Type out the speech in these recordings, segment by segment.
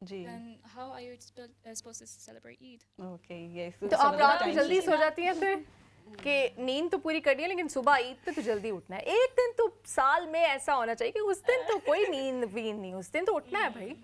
G Then how are you supposed to celebrate Eid? Okay yes. تو آپ رات کو جلدی سو جاتی ہیں پھر کہ نیند تو پوری کرنی ہے لیکن صبح عید پہ تو جلدی اٹھنا ہے. ایک دن تو سال میں ایسا ہونا چاہیے کہ اس دن تو کوئی نیند وین نہیں, اس دن تو اٹھنا ہے بھائی.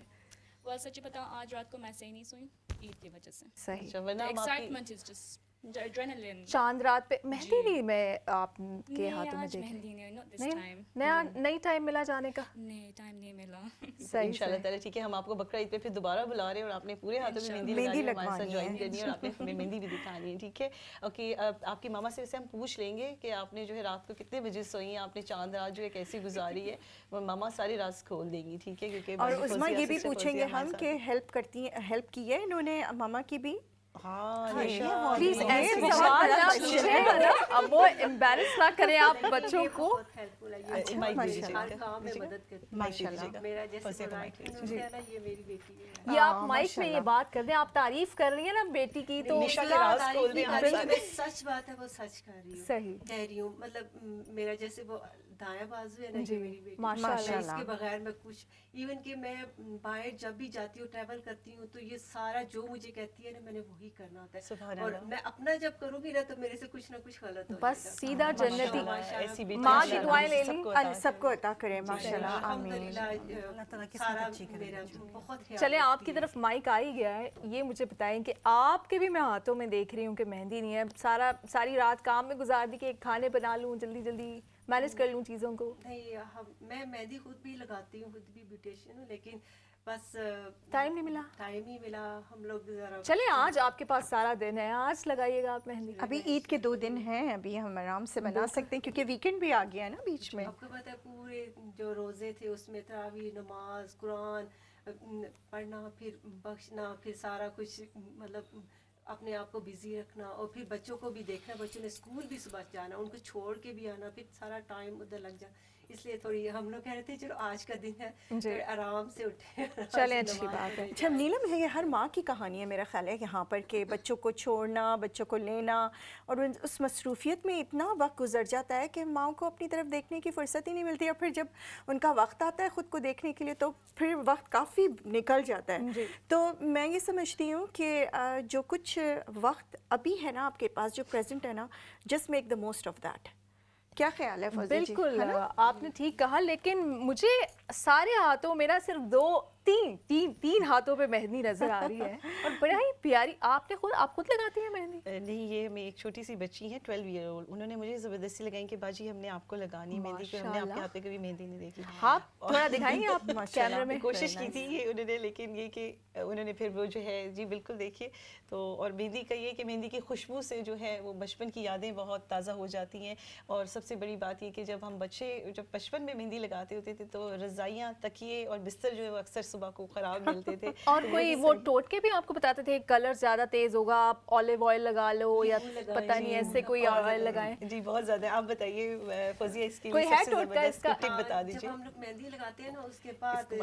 وہ سچ بتاؤں آج رات کو میں صحیح نہیں سوئی عید کی وجہ سے. صحیح. Excitement is just adrenaline. چاند رات پہ مہندی نہیں میں آپ کے ہاتھوں میں آج دیکھ مہندی نہیں, not this نہیں time. نیا نئی ٹائم ملا جانے کا. نہیں ٹائم نہیں ملا. صحیح انشاءاللہ تعالیٰ ٹھیک ہے. ہم آپ کو بقرہ عید پہ پھر دوبارہ بلا رہے ہیں اور آپ نے پورے ہاتھوں میں مہندی لگانی ہے, ہمارے ساتھ جوائن کرنی ہے اور آپ نے ہمیں مہندی بھی دکھانی ہے. ٹھیک ہے اوکے. آپ کی ماما سے ہم پوچھ لیں گے کہ آپ نے جو ہے رات کو کتنے بجے سوئی ہیں, آپ نے چاند رات جو ہے کیسی گزاری ہے, وہ ماما ساری راز کھول دیں گی. ٹھیک ہے کیونکہ اور عظمیٰ یہ بھی پوچھیں گے ہم کہ ہیلپ کی ہے انہوں نے ماما کی بھی. پلیز ایسے سوال نہ پوچھیں نا, اب وہ امبیرس نہ کریں آپ بچوں کو. یہ آپ مائک میں یہ بات کر دیں, آپ تعریف کر رہی ہیں نا بیٹی کی تو سچ بات ہے, وہ سچ کر رہی ہوں, صحیح کہہ رہی ہوں. مطلب میرا جیسے وہ دایاں بازو ہے نا, جی, یہ میری بیٹی, ماشاء اس کے بغیر میں کچھ, ایون کہ میں باہر جب بھی جاتی ہوں ٹریول کرتی ہوں تو یہ سارا جو مجھے کہتی ہے نا میں نے وہی کرنا ہوتا ہے, اور میں اپنا جب کروں گی نا تو میرے سے کچھ نہ کچھ غلط ہو بس سیدھا جنتی. ماں کی دعائیں لے لی, سب کو عطا کرے ماشاءاللہ. چلے آپ کی طرف مائک آ ہی گیا ہے, یہ مجھے بتائیں کہ آپ کے بھی میں ہاتھوں میں دیکھ رہی ہوں کہ مہندی نہیں ہے, ساری رات کام میں گزار دی کہ کھانے بنا لوں, جلدی جلدی مینیج کر لوں چیزوں کو. نہیں, میں مہندی خود بھی لگاتی ہوں, خود بھی بیوٹیشین ہوں, لیکن بس ٹائم نہیں ملا. ٹائم ہی ملا. ہم لوگ ذرا چلیں آج آپ کے پاس سارا دن ہے, آج لگائیے گا آپ مہندی. ابھی عید کے 2 دن ہیں, ابھی ہم آرام سے بنا سکتے ہیں کیونکہ ویکینڈ بھی آ گیا ہے نا بیچ میں. آپ کو پتہ ہے پورے جو روزے تھے اس میں تراویح, نماز, قرآن پڑھنا, پھر بخشنا, پھر سارا کچھ مطلب اپنے آپ کو بزی رکھنا, اور پھر بچوں کو بھی دیکھنا, بچوں نے اسکول بھی صبح جانا, ان کو چھوڑ کے بھی آنا, پھر سارا ٹائم ادھر لگ جانا. اس لیے تھوڑی ہم لوگ کہہ رہے تھے چلو آج کا دن ہے آرام سے اٹھے. چلیں اچھی بات ہے. اچھا نیلم ہے, یہ ہر ماں کی کہانی ہے میرا خیال ہے یہاں پر کہ بچوں کو چھوڑنا, بچوں کو لینا, اور اس مصروفیت میں اتنا وقت گزر جاتا ہے کہ ماں کو اپنی طرف دیکھنے کی فرصت ہی نہیں ملتی, اور پھر جب ان کا وقت آتا ہے خود کو دیکھنے کے لیے تو پھر وقت کافی نکل جاتا ہے. تو میں یہ سمجھتی ہوں کہ جو کچھ وقت ابھی ہے نا آپ کے پاس, جو پریزنٹ ہے نا, just make the most of that. کیا خیال ہے فوزیہ جی؟ بالکل آپ نے ٹھیک کہا, لیکن مجھے سارے ہاتھوں, میرا صرف 2-3 ہاتھوں پہ مہندی نظر آ رہی ہے, اور بڑا ہی پیاری. آپ خود لگاتی ہیں مہندی؟ نہیں, یہ میں ایک چھوٹی سی بچی ہیں 12 ایئر اولڈ, انہوں نے مجھے زبردستی لگائی کہ باجی ہم نے آپ کو لگانی مہندی, کہ ہم نے آپ کے ہاتھ پہ کبھی مہندی نہیں دیکھی. آپ تھوڑا دکھائیں گے آپ کیمرے میں؟ کوشش کی تھی یہ انہوں نے, لیکن یہ کہ انہوں نے پھر وہ جو ہے جی بالکل دیکھیے تو. اور مہندی کا یہ کہ مہندی کی خوشبو سے جو ہے وہ بچپن کی یادیں بہت تازہ ہو جاتی ہیں. اور سب سے بڑی بات یہ کہ جب ہم جب بچپن میں مہندی لگاتے ہوتے تھے تو رضائیاں, تکیے اور بستر جو ہے وہ اکثر صبح کو خراب ملتے تھے. اور کوئی وہ ٹوٹکے بھی آپ کو بتاتے تھے کلر زیادہ تیز ہوگا, آپ اولیو آئل لگا لو, یا پتہ نہیں ایسے کوئی آئل لگائیں؟ جی بہت زیادہ. آپ بتائیے فوزیہ, اس کی کوئی ہے ٹوٹکا اس کا؟ ٹپ بتا دیجیے. جب ہم لوگ مہندی لگاتے ہیں نا اس کے بعد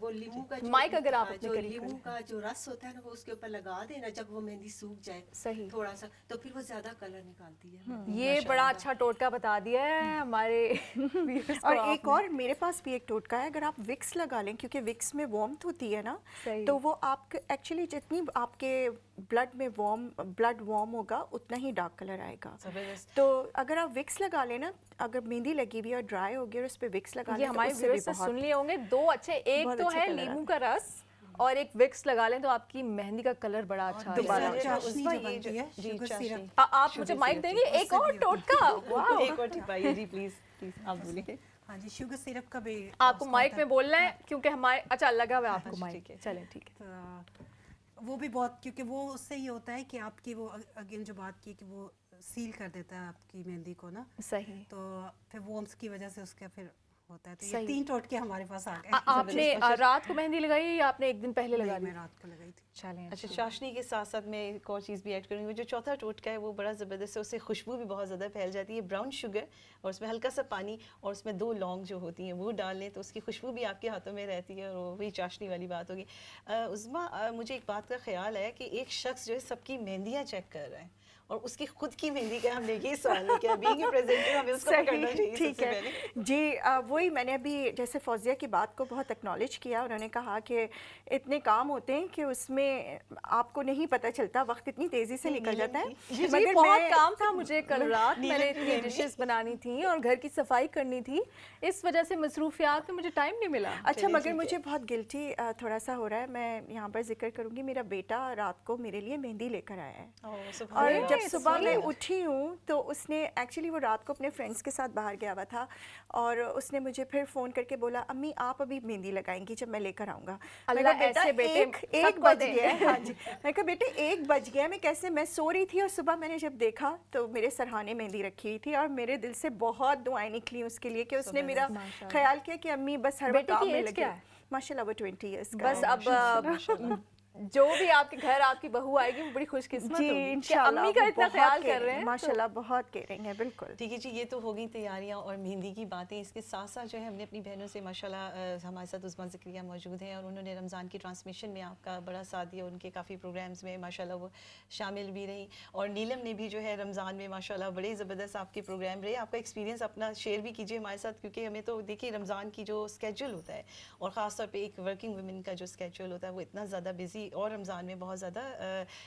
وہ لیمو کا مائک اگر آپ اپنے قریب لیمو کا جو رس ہوتا ہے نا وہ اس کے اوپر لگا دینا, جب وہ مہندی سوکھ جائے صحیح تھوڑا سا, تو پھر وہ زیادہ کلر نکالتی ہے. یہ بڑا اچھا ٹوٹکا بتا دیا ہے ہمارے ویورز کو. اور ایک اور میرے پاس بھی ایک ٹوٹکا ہے, اگر آپ وکس لگا لیں, کیونکہ وکس میں وارمتھ ہوتی ہے نا, تو وہ آپ ایکچولی جتنی آپ کے بلڈ وارم ہوگا اتنا ہی ڈارک کلر آئے گا. تو اگر آپ وکس لگا لیں نا, اگر مہندی لگی ہوئی اور ڈرائی ہوگی اور اس پہ وکس لگا لیں, یہ ہمارے ویورز سے سن لیے ہوں گے 2 اچھے, ایک تو ہے لیمو کا رس اور ایک وکس لگا لیں تو آپ کی مہندی کا کلر بڑا اچھا آ جائے گا. آپ مجھے مائک دیں گے ایک اور ٹوٹکا؟ ایک اور ٹپائیے جی پلیز آپ بولیے. ہاں جی, شوگر سیرپ کا بھی آپ کو مائک میں بولنا ہے کیونکہ ہمارے اچھا لگا ہوا آپ کو مائک. چلیں ٹھیک ہے. وہ بھی بہت, کیونکہ وہ اس سے یہ ہوتا ہے کہ آپ کی وہ اگین جو بات کی کہ وہ سیل کر دیتا ہے آپ کی مہندی کو نا. صحیح. تو پھر وارمتھ کی وجہ سے اس کا پھر ہوتا ہے. تو یہ 3 ٹوٹکے ہمارے پاس آ گئے. آپ نے رات کو مہندی لگائی یا آپ نے ایک دن پہلے لگا لی؟ میں رات کو لگائی تھی. چلیں. اچھا, چاشنی کے ساتھ ساتھ میں ایک اور چیز بھی ایڈ کروں گی. جو چوتھا ٹوٹکا ہے وہ بڑا زبردست ہے, اس سے خوشبو بھی بہت زیادہ پھیل جاتی ہے. براؤن شوگر اور اس میں ہلکا سا پانی اور اس میں 2 لونگ جو ہوتی ہیں وہ ڈال لیں تو اس کی خوشبو بھی آپ کے ہاتھوں میں رہتی ہے, اور وہی چاشنی والی بات ہوگی. عظمیٰ, مجھے ایک بات کا خیال ہے کہ ایک شخص جو ہے سب کی مہندیاں چیک کر رہے ہیں اور اس کی خود کی مہندی کا ہم نے یہ سوال ہے کہ بینگ اے پریزنٹر ہمیں اس کو کرنا چاہیے. ٹھیک ہے جی. وہی میں نے ابھی جیسے فوزیہ کی بات کو بہت ایکنالج کیا. انہوں نے کہا کہ اتنے کام ہوتے ہیں کہ اس میں آپ کو نہیں پتہ چلتا, وقت اتنی تیزی سے نکل جاتا ہے. جی بہت کام تھا مجھے کل رات, میں نے اتنی ڈشز بنانی تھیں اور گھر کی صفائی کرنی تھی, اس وجہ سے مصروفیات میں مجھے ٹائم نہیں ملا. اچھا مگر مجھے بہت گلٹی تھوڑا سا ہو رہا ہے. میں یہاں پر ذکر کروں گی, میرا بیٹا رات کو میرے لیے مہندی لے کر آیا ہے, اور جب صبح میں اٹھی ہوں تو اس نے ایکچولی وہ رات کو اپنے فرینڈس کے ساتھ باہر گیا ہوا تھا, اور اس نے مجھے پھر فون کر کے بولا امی آپ ابھی مہندی لگائیں گی جب میں لے کر آؤں گا. اللہ ایسے بیٹے 1 بج گیا ہے. ہاں جی, میں کہا بیٹے 1 بج گیا, میں کیسے, میں سو رہی تھی اور صبح میں نے جب دیکھا تو میرے سرہانے مہندی رکھی ہوئی تھی, اور میرے دل سے بہت دعائیں نکلی اس کے لیے کہ اس نے میرا خیال کیا کہ امی بس ہر وقت کام میں لگی. ماشاء اللہ وہ 20 ایئرس کا بس. اب جو بھی آپ کے گھر آپ کی بہو آئے گی وہ بڑی خوش قسمت ہوگی کہ امی کا اتنا خیال کر رہے ہیں. ماشاء اللہ بہت کیئرنگ ہے. بالکل ٹھیک ہے جی. یہ تو ہو گئی تیاریاں اور مہندی کی باتیں. اس کے ساتھ ساتھ جو ہے ہم نے اپنی بہنوں سے ماشاء اللہ, ہمارے ساتھ عثمان ذکریہ موجود ہیں, اور انہوں نے رمضان کی ٹرانسمیشن میں آپ کا بڑا ساتھ دیا. ان کے کافی پروگرامز میں ماشاء اللہ وہ شامل بھی رہیں, اور نیلم نے بھی جو ہے رمضان میں ماشاء اللہ بڑے زبردست آپ کے پروگرام رہے. آپ کا ایکسپیرینس اپنا شیئر بھی کیجیے ہمارے ساتھ, کیونکہ ہمیں تو دیکھیے رمضان کی جو اسکیجول ہوتا ہے, اور خاص طور پہ ایک ورکنگ ویمن کا جو اسکیجول ہوتا ہے وہ اتنا زیادہ بزی, اور رمضان میں بہت زیادہ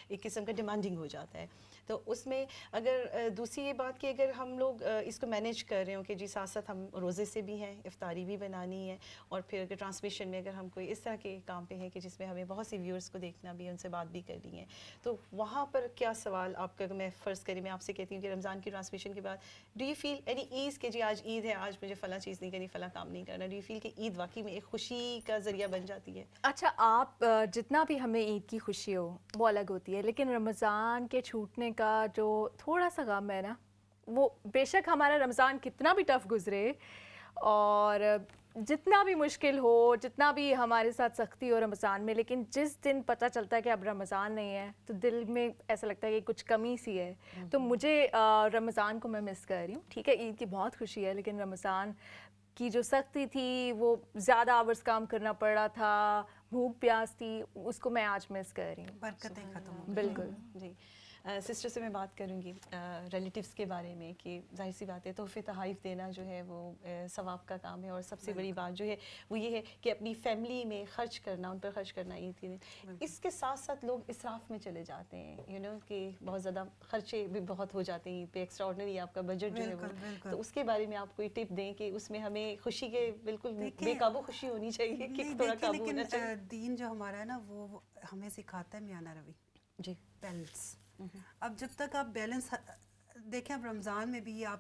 ایک قسم کا ڈیمانڈنگ ہو جاتا ہے. تو اس میں اگر دوسری یہ بات کہ اگر ہم لوگ اس کو مینیج کر رہے ہوں کہ جی ساتھ ساتھ ہم روزے سے بھی ہیں, افطاری بھی بنانی ہے, اور پھر اگر ٹرانسمیشن میں اگر ہم کوئی اس طرح کے کام پہ ہیں کہ جس میں ہمیں بہت سی ویورز کو دیکھنا بھی ہے, ان سے بات بھی کرنی ہے, تو وہاں پر کیا سوال آپ کا, اگر میں فرض کری میں آپ سے کہتی ہوں کہ رمضان کی ٹرانسمیشن کے بعد do you feel any ease کہ جی آج عید ہے, آج مجھے فلاں چیز نہیں کرنی, فلاں کام نہیں کرنا, ڈو یو فیل کہ عید واقعی میں ایک خوشی کا ذریعہ بن جاتی ہے؟ اچھا, آپ جتنا بھی ہمیں عید کی خوشی ہو وہ الگ ہوتی ہے, لیکن رمضان کے چھوٹنے کا جو تھوڑا سا غم ہے نا, وہ بے شک ہمارا رمضان کتنا بھی ٹف گزرے اور جتنا بھی مشکل ہو, جتنا بھی ہمارے ساتھ سختی ہو رمضان میں, لیکن جس دن پتہ چلتا ہے کہ اب رمضان نہیں ہے تو دل میں ایسا لگتا ہے کہ کچھ کمی سی ہے. تو مجھے رمضان کو میں مس کر رہی ہوں. ٹھیک ہے عید کی بہت خوشی ہے, لیکن رمضان کی جو سختی تھی, وہ زیادہ آورس کام کرنا پڑ رہا تھا, بھوک پیاس تھی, اس کو میں آج مس کر رہی ہوں. برکتیں ختم ہو. بالکل. جی سسٹر سے میں بات کروں گی ریلیٹیوس کے بارے میں, کہ ظاہر سی بات ہے تحفے تحائف دینا جو ہے وہ ثواب کا کام ہے, اور سب سے بڑی بات جو ہے وہ یہ ہے کہ اپنی فیملی میں خرچ کرنا, ان پر خرچ کرنا عید کے دن. اس کے ساتھ ساتھ لوگ اسراف میں چلے جاتے ہیں, یو نو کہ بہت زیادہ خرچے بھی بہت ہو جاتے ہیں عید پہ, ایکسٹرا آرڈنری آپ کا بجٹ جو ہے وہ, تو اس کے بارے میں آپ کوئی ٹپ دیں کہ اس میں ہمیں خوشی کے بالکل بے قابو خوشی ہونی چاہیے کہ تھوڑا قابو ہونا چاہیے. دین جو ہمارا ہے نا وہ ہمیں سکھاتا ہے میانہ روی, جی بیلنس. اب جب تک آپ بیلنس دیکھیں, اب رمضان میں بھی آپ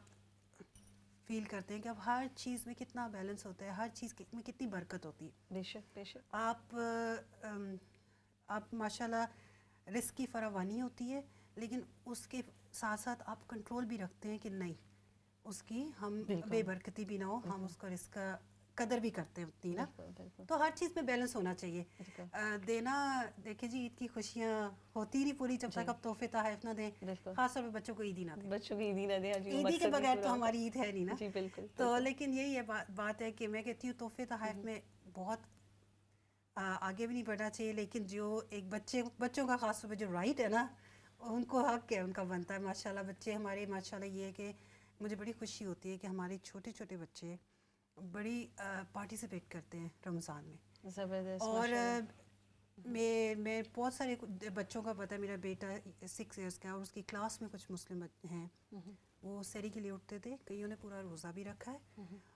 فیل کرتے ہیں کہ اب ہر چیز میں کتنا بیلنس ہوتا ہے, ہر چیز میں کتنی برکت ہوتی ہے. بے شک بے شک. آپ ماشاءاللہ رزق کی فراوانی ہوتی ہے, لیکن اس کے ساتھ ساتھ آپ کنٹرول بھی رکھتے ہیں کہ نہیں اس کی ہم بے برکتی بھی نہ ہو, ہم اس کا رزق کا قدر بھی کرتے ہیں اتنی نا. تو ہر چیز میں بیلنس ہونا چاہیے. دینا, دیکھیں جی عید کی خوشیاں ہوتی نہیں پوری جب تک آپ تحفے تحائف نہ دیں, خاص طور پہ بچوں کو عیدی نہ دیں. بچوں کی عیدی نہ دیں, عیدی کے بغیر تو ہماری عید ہے نہیں نا. جی بالکل. تو لیکن یہی ہے بات ہے کہ میں کہتی ہوں تحفے تحائف میں بہت آگے بھی نہیں بڑھنا چاہیے, لیکن جو ایک بچوں کا خاص طور پہ جو رائٹ ہے نا, ان کو حق ہے, ان کا بنتا ہے. ماشاءاللہ بچے ہمارے, ماشاءاللہ یہ ہے کہ مجھے بڑی خوشی ہوتی ہے کہ ہمارے چھوٹے چھوٹے بچے بڑی پارٹیسپیٹ کرتے ہیں رمضان میں. زبردست. اور میں بہت سارے بچوں کا پتہ ہے, میرا بیٹا 6 ایئرس کا ہے اور اس کی کلاس میں کچھ مسلم ہیں, وہ سحری کے لیے اٹھتے تھے, کئیوں نے پورا روزہ بھی رکھا ہے,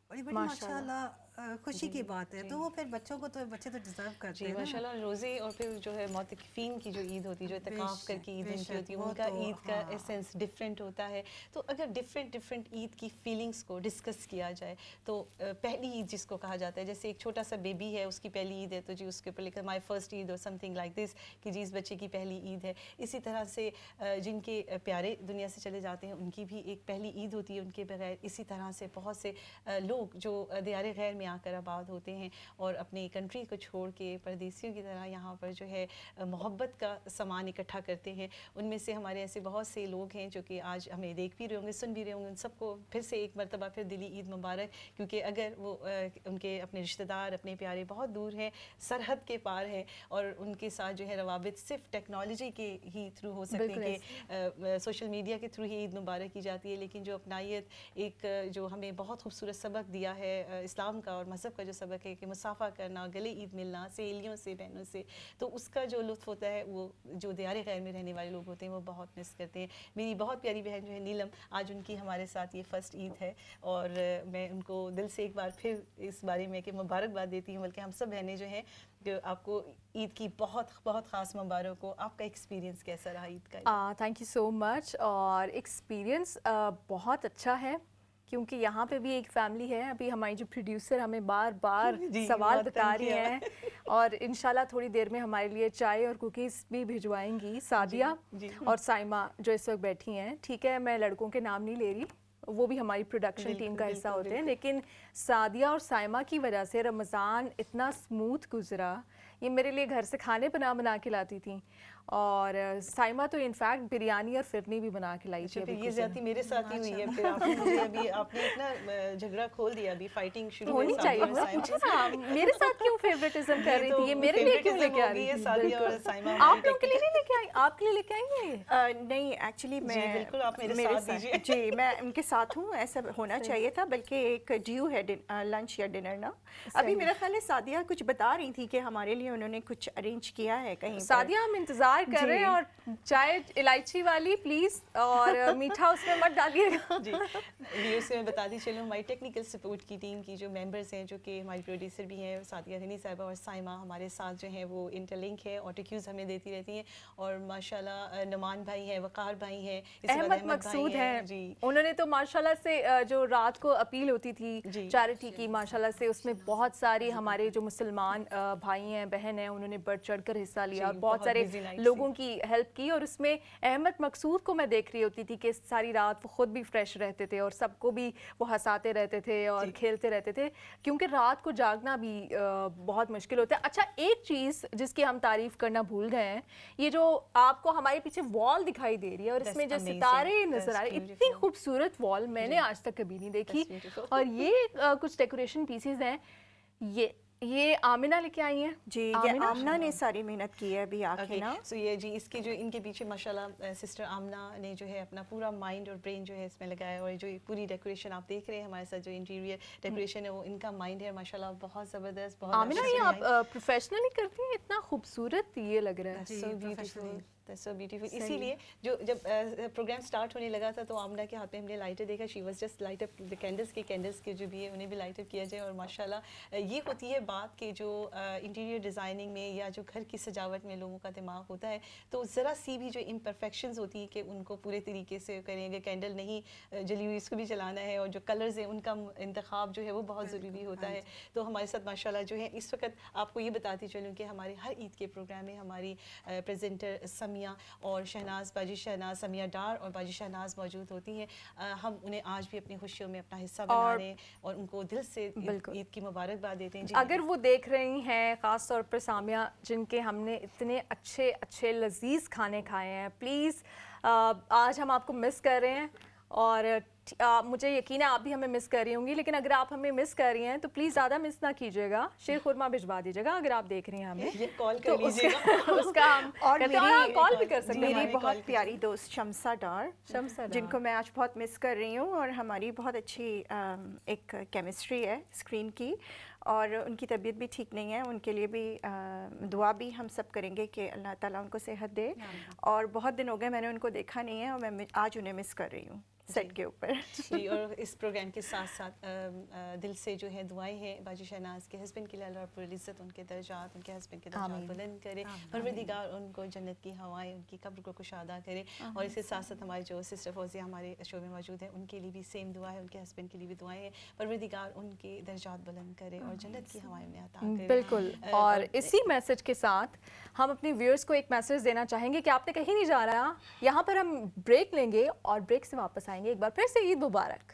اور یہ بڑی ماشاءاللہ خوشی کی بات ہے. تو وہ پھر بچوں کو تو بچے تو ڈیزرو کرتے ہیں ماشاءاللہ. روزے اور پھر جو ہے معتکفین کی جو عید ہوتی ہے, جو اعتکاف کر کے عید ان کی ہوتی ہے, ان کا عید کا ایسنس ڈفرینٹ ہوتا ہے. تو اگر ڈفرینٹ عید کی فیلنگس کو ڈسکس کیا جائے تو پہلی عید جس کو کہا جاتا ہے, جیسے ایک چھوٹا سا بیبی ہے, اس کی پہلی عید ہے, تو جی اس کے اوپر لکھا مائی فرسٹ عید اور سم تھنگ لائک دس, کہ جی اس بچے کی پہلی عید ہے. اسی طرح سے جن کے پیارے دنیا سے چلے جاتے ہیں ان کی بھی ایک پہلی عید ہوتی ہے ان کے بغیر. اسی طرح سے بہت سے لوگ لوگ جو دیار غیر میں آ کر آباد ہوتے ہیں اور اپنی کنٹری کو چھوڑ کے پردیسیوں کی طرح یہاں پر جو ہے محبت کا سامان اکٹھا کرتے ہیں، ان میں سے ہمارے ایسے بہت سے لوگ ہیں جو کہ آج ہمیں دیکھ بھی رہے ہوں گے، سن بھی رہے ہوں گے، ان سب کو پھر سے ایک مرتبہ پھر دلی عید مبارک، کیونکہ اگر وہ ان کے اپنے رشتہ دار، اپنے پیارے بہت دور ہیں، سرحد کے پار ہیں، اور ان کے ساتھ جو ہے روابط صرف ٹیکنالوجی کے ہی تھرو ہو سکتے ہیں کہ سوشل میڈیا کے تھرو ہی عید مبارک کی جاتی ہے، لیکن جو اپنائیت ایک جو ہمیں بہت خوبصورت سبق دیا ہے اسلام کا اور مذہب کا جو سبق ہے کہ مصافحہ کرنا، گلے عید ملنا سہیلیوں سے، بہنوں سے، تو اس کا جو لطف ہوتا ہے وہ جو دیار غیر میں رہنے والے لوگ ہوتے ہیں وہ بہت مس کرتے ہیں. میری بہت پیاری بہن جو ہے نیلم، آج ان کی ہمارے ساتھ یہ فرسٹ عید ہے، اور میں ان کو دل سے ایک بار پھر اس بارے میں کہ مبارکباد دیتی ہوں، بلکہ ہم سب بہنیں جو ہیں جو آپ کو عید کی بہت بہت خاص مبارک ہو. آپ کا ایکسپیرینس کیسا رہا عید کا؟ تھینک یو سو مچ. اور ایکسپیرینس بہت اچھا ہے کیونکہ یہاں پہ بھی ایک فیملی ہے. ابھی ہماری جو پروڈیوسر ہمیں بار بار سوال بتا رہی ہیں اور انشاءاللہ تھوڑی دیر میں ہمارے لیے چائے اور کوکیز بھی بھجوائیں گی سعدیہ اور سائمہ جو اس وقت بیٹھی ہیں. ٹھیک ہے، میں لڑکوں کے نام نہیں لے رہی، وہ بھی ہماری پروڈکشن ٹیم کا حصہ ہوتے ہیں، لیکن سعدیہ اور سائمہ کی وجہ سے رمضان اتنا اسموتھ گزرا. یہ میرے لیے گھر سے کھانے بنا کے لاتی تھیں، اور سائمہ تو انفیکٹ بریانی اور فرنی بھی بنا کے لائی تھی. یہ زیادتی میرے ساتھ ہی ہوئی ہے، پھر آپ نے مجھے ابھی آپ نے اتنا جھگڑا کھول دیا، ابھی فائٹنگ شروع ہونی چاہیے. میرے ساتھ کیوں فیوریٹزم کر رہی تھی؟ یہ میرے لیے کیوں لے کے آ رہی ہے؟ آپ لوگوں کے لیے نہیں لے کے آئی؟ آپ کے لیے لے کے آئی ہیں؟ نہیں ایکچولی میں بالکل آپ میرے ساتھ دیجیے. جی میں ان کے ساتھ ہوں، ایسا ہونا چاہیے تھا، بلکہ ایک ڈیو ہے لنچ یا ڈنر نا. ابھی میرا خیال ہے سعدیہ کچھ بتا رہی تھی کہ ہمارے لیے انہوں نے کچھ ارینج کیا ہے کہیں. سعدیہ ہم انتظار کر رہے ہیں، اور چائے الائچی والی پلیز، اور میٹھا اس میں مت ڈالیے گا. جی ویورز سے میں بتاتی چلوں، ہماری ٹیکنیکل سپورٹ کی ٹیم کی جو ممبرز ہیں، جو کہ ہماری پروڈیوسر بھی ہیں سعدیہ رنی صاحبہ اور سائمہ، ہمارے ساتھ جو ہیں وہ انٹر لنک ہے، آٹو کیوز ہمیں دیتی رہتی ہیں. اور ماشاءاللہ نعمان بھائی ہیں، وقار بھائی ہیں، احمد مقصود ہیں. جی انہوں نے تو ماشاءاللہ سے جو رات کو اپیل ہوتی تھی چیریٹی کی، ماشاءاللہ سے اس میں بہت ساری ہمارے جو مسلمان بھائی ہیں، بہن ہیں، انہوں نے بڑھ چڑھ کر حصہ لیا اور بہت سارے لوگوں کی ہیلپ کی. اور اس میں احمد مقصود کو میں دیکھ رہی ہوتی تھی کہ ساری رات وہ خود بھی فریش رہتے تھے اور سب کو بھی وہ ہنساتے رہتے تھے اور کھیلتے رہتے تھے، کیونکہ رات کو جاگنا بھی بہت مشکل ہوتا ہے. اچھا ایک چیز جس کی ہم تعریف کرنا بھول گئے ہیں، یہ جو آپ کو ہمارے پیچھے وال دکھائی دے رہی ہے اور اس میں جو ستارے نظر آ رہے، اتنی خوبصورت وال میں نے آج تک کبھی نہیں دیکھی. اور یہ کچھ ڈیکوریشن پیسز ہیں، یہ آمنہ لے کے آئی ہیں. جی یہ آمنہ نے ساری محنت کی ہے ابھی آ کے نا. سو یہ جی اس کے جو ان کے پیچھے ماشاءاللہ سسٹر آمنہ نے جو ہے اپنا پورا مائنڈ اور برین جو ہے اس میں لگایا، اور جو پوری ڈیکوریشن آپ دیکھ رہے ہیں ہمارے ساتھ جو انٹیریئر ڈیکوریشن ہے وہ ان کا مائنڈ ہے ماشاءاللہ، بہت زبردست. بہت آمنہ یہ آپ پروفیشنلی کرتی ہیں؟ اتنا خوبصورت یہ لگ رہا ہے. So beautiful, so beautiful. اسی لیے جب پروگرام سٹارٹ ہونے لگا تھا تو آمنہ کے ہاتھ میں ہم نے لائٹر دیکھا، she was just light up the candles کے جو بھی ہے انہیں بھی لائٹ اپ کیا جائے. اور ماشاءاللہ یہ ہوتی ہے بات کہ جو انٹیریئر ڈیزائننگ میں یا جو گھر کی سجاوٹ میں لوگوں کا دماغ ہوتا ہے تو ذرا سی بھی جو امپرفیکشنز ہوتی ہیں کہ ان کو پورے طریقے سے کریں گے. کینڈل نہیں جلی ہوئی اس کو بھی جلانا ہے، اور جو کلرز ہیں ان کا انتخاب جو ہے وہ بہت ضروری ہوتا ہے. تو ہمارے ساتھ ماشاءاللہ جو ہے اس وقت آپ کو یہ بتاتی چلوں کہ ہمارے ہر عید کے پروگرام میں ہماری پریزنٹر سمیہ اور شہناز، باجی شہناز، سمیہ ڈار اور باجی شہناز موجود ہوتی ہیں. ہم انہیں آج بھی اپنی خوشیوں میں اپنا حصہ بنا رہے ہیں اور ان کو دل سے عید کی مبارکباد دیتے ہیں. اگر وہ دیکھ رہی ہیں خاص طور پر سامیہ، جن کے ہم نے اتنے اچھے اچھے لذیذ کھانے کھائے ہیں، پلیز آج ہم آپ کو مس کر رہے ہیں، اور مجھے یقین ہے آپ بھی ہمیں مس کر رہی ہوں گی، لیکن اگر آپ ہمیں مس کر رہی ہیں تو پلیز زیادہ مس نہ کیجیے گا، شیر خورما بھجوا دیجیے گا. اگر آپ دیکھ رہی ہیں ہمیں یہ کال کر لیجیے گا، اس کا ہم کال بھی کر سکتے ہیں. میری بہت پیاری دوست شمسہ ڈار، جن کو میں آج بہت مس کر رہی ہوں، اور ہماری بہت اچھی ایک کیمسٹری ہے اسکرین کی، اور ان کی طبیعت بھی ٹھیک نہیں ہے. ان کے لیے بھی دعا بھی ہم سب کریں گے کہ اللہ تعالیٰ ان کو صحت دے. اور بہت دن ہو گئے میں نے ان کو دیکھا نہیں ہے، اور میں آج انہیں مس کر رہی ہوں سیٹ کے اوپر. جی اور اس پروگرام کے ساتھ ساتھ دل سے جو ہے دعائیں ہیں باجی شہناز کے ہسبینڈ کے لیے، اللہ رب العزت ان کے درجات، ان کے ہسبینڈ کے درجات بلند کرے، پروردگار ان کو جنت کی ہوائیں، ان کی قبر کو کشادہ کرے. اور اس کے ساتھ ساتھ ہمارے جو سسٹر فوزیہ ہمارے شو میں موجود ہیں، ان کے لیے بھی سیم دعا ہے، ان کے ہسبینڈ کے لیے بھی دعائیں ہیں، پروردگار ان کے درجات بلند کرے اور جنت کی ہوائیں انہیں عطا کرے. بالکل. اور اسی میسج کے ساتھ ہم اپنے ویورز کو ایک میسج دینا چاہیں گے کہ آپ نے کہیں نہیں جا رہا. یہاں پر ہم بریک لیں گے اور بریک سے واپس آئیں گے. ایک بار پھر سے عید مبارک.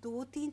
2-3